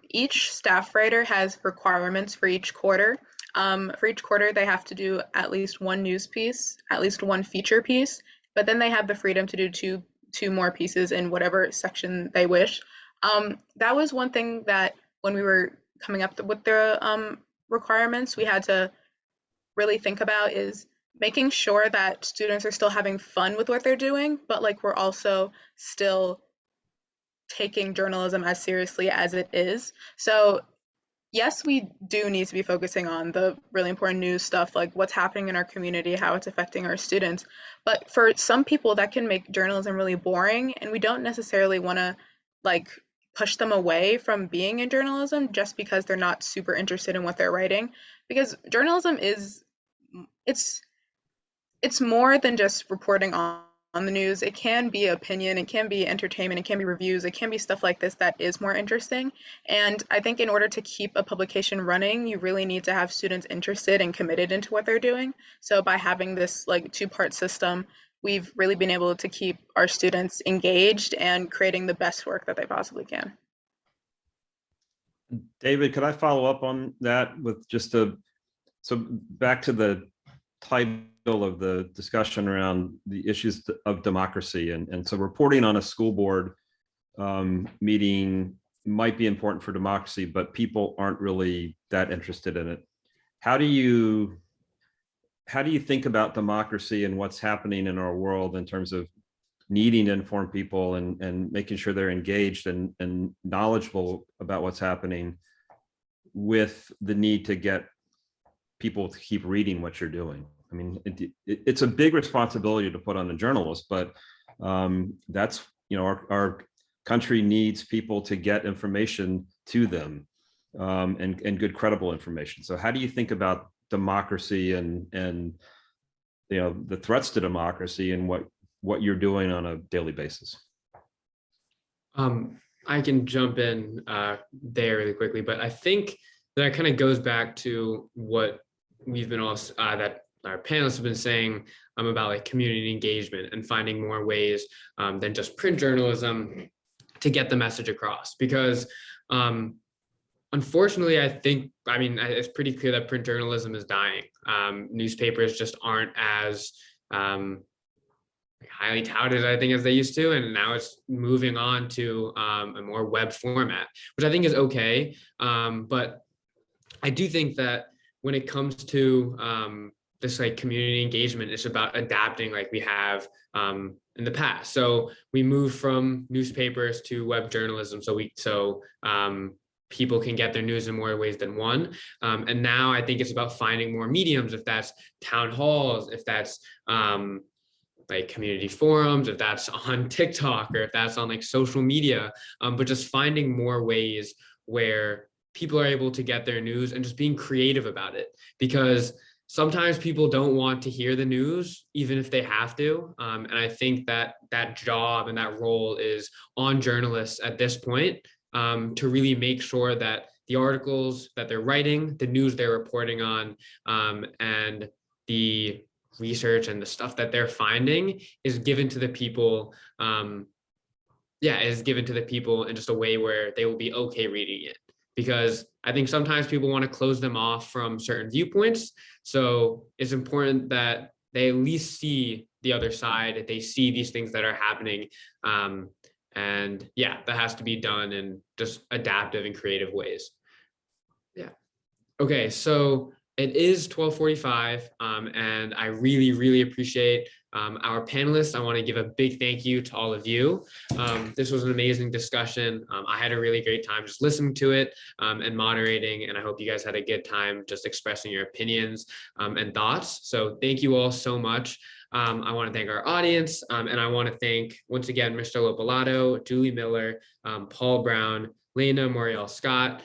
each staff writer has requirements for each quarter. For each quarter, they have to do at least one news piece, at least one feature piece, but then they have the freedom to do two more pieces in whatever section they wish. That was one thing that when we were coming up with the requirements, we had to really think about is making sure that students are still having fun with what they're doing, but like we're also still taking journalism as seriously as it is. So yes, we do need to be focusing on the really important news stuff, like what's happening in our community, how it's affecting our students. But for some people, that can make journalism really boring, and we don't necessarily want to like push them away from being in journalism just because they're not super interested in what they're writing. Because journalism is it's more than just reporting on the news. It can be opinion, it can be entertainment, it can be reviews, it can be stuff like this that is more interesting. And I think in order to keep a publication running, you really need to have students interested and committed into what they're doing. So by having this like two-part system, we've really been able to keep our students engaged and creating the best work that they possibly can. David, could I follow up on that with just so back to the title of the discussion around the issues of democracy. And so reporting on a school board meeting might be important for democracy, but people aren't really that interested in it. How do you think about democracy and what's happening in our world in terms of needing to inform people and making sure they're engaged and knowledgeable about what's happening, with the need to get people to keep reading what you're doing? I mean, it's a big responsibility to put on a journalist, but that's, our country needs people to get information to them, and good, credible information. So how do you think about democracy and the threats to democracy and what you're doing on a daily basis? I can jump in there really quickly, but I think that kind of goes back to what we've been also that our panelists have been saying about like community engagement and finding more ways than just print journalism to get the message across. Because unfortunately, it's pretty clear that print journalism is dying. Newspapers just aren't as highly touted, I think, as they used to, and now it's moving on to a more web format, which I think is okay. But I do think that when it comes to this like community engagement, it's about adapting like we have in the past. So we moved from newspapers to web journalism, so people can get their news in more ways than one. And now I think it's about finding more mediums, if that's town halls, if that's like community forums, if that's on TikTok, or if that's on like social media, but just finding more ways where people are able to get their news and just being creative about it. Because sometimes people don't want to hear the news, even if they have to. And I think that that job and that role is on journalists at this point, to really make sure that the articles that they're writing, the news they're reporting on, and the research and the stuff that they're finding is given to the people. Is given to the people in just a way where they will be okay reading it. Because I think sometimes people want to close them off from certain viewpoints. So it's important that they at least see the other side, that they see these things that are happening. And yeah, that has to be done in just adaptive and creative ways. Yeah. Okay, so It is 12:45, and I really appreciate our panelists. I want to give a big thank you to all of you. This was an amazing discussion. I had a really great time just listening to it and moderating, and I hope you guys had a good time just expressing your opinions and thoughts. So thank you all so much. I want to thank our audience, and I want to thank once again Mr. Lopalato, Julie Miller, Paul Brown, Lena Moriel Scott,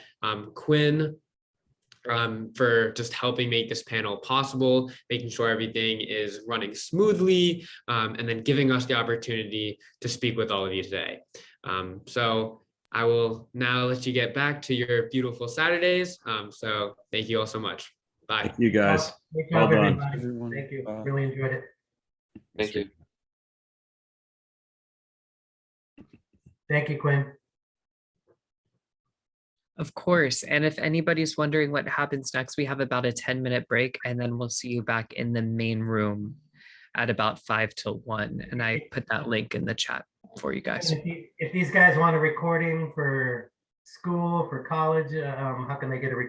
Quinn, for just helping make this panel possible, making sure everything is running smoothly, and then giving us the opportunity to speak with all of you today. So I will now let you get back to your beautiful Saturdays. So thank you all so much. Bye. Thank you, guys. Great Well job, done. everybody. Everyone, Thank you. bye. Really enjoyed it. Thank you. Thank you, Quinn. Of course. And if anybody's wondering what happens next, we have about a 10-minute break, and then we'll see you back in the main room at about 5 till 1. And I put that link in the chat for you guys. If these guys want a recording for school, for college, how can they get a recording?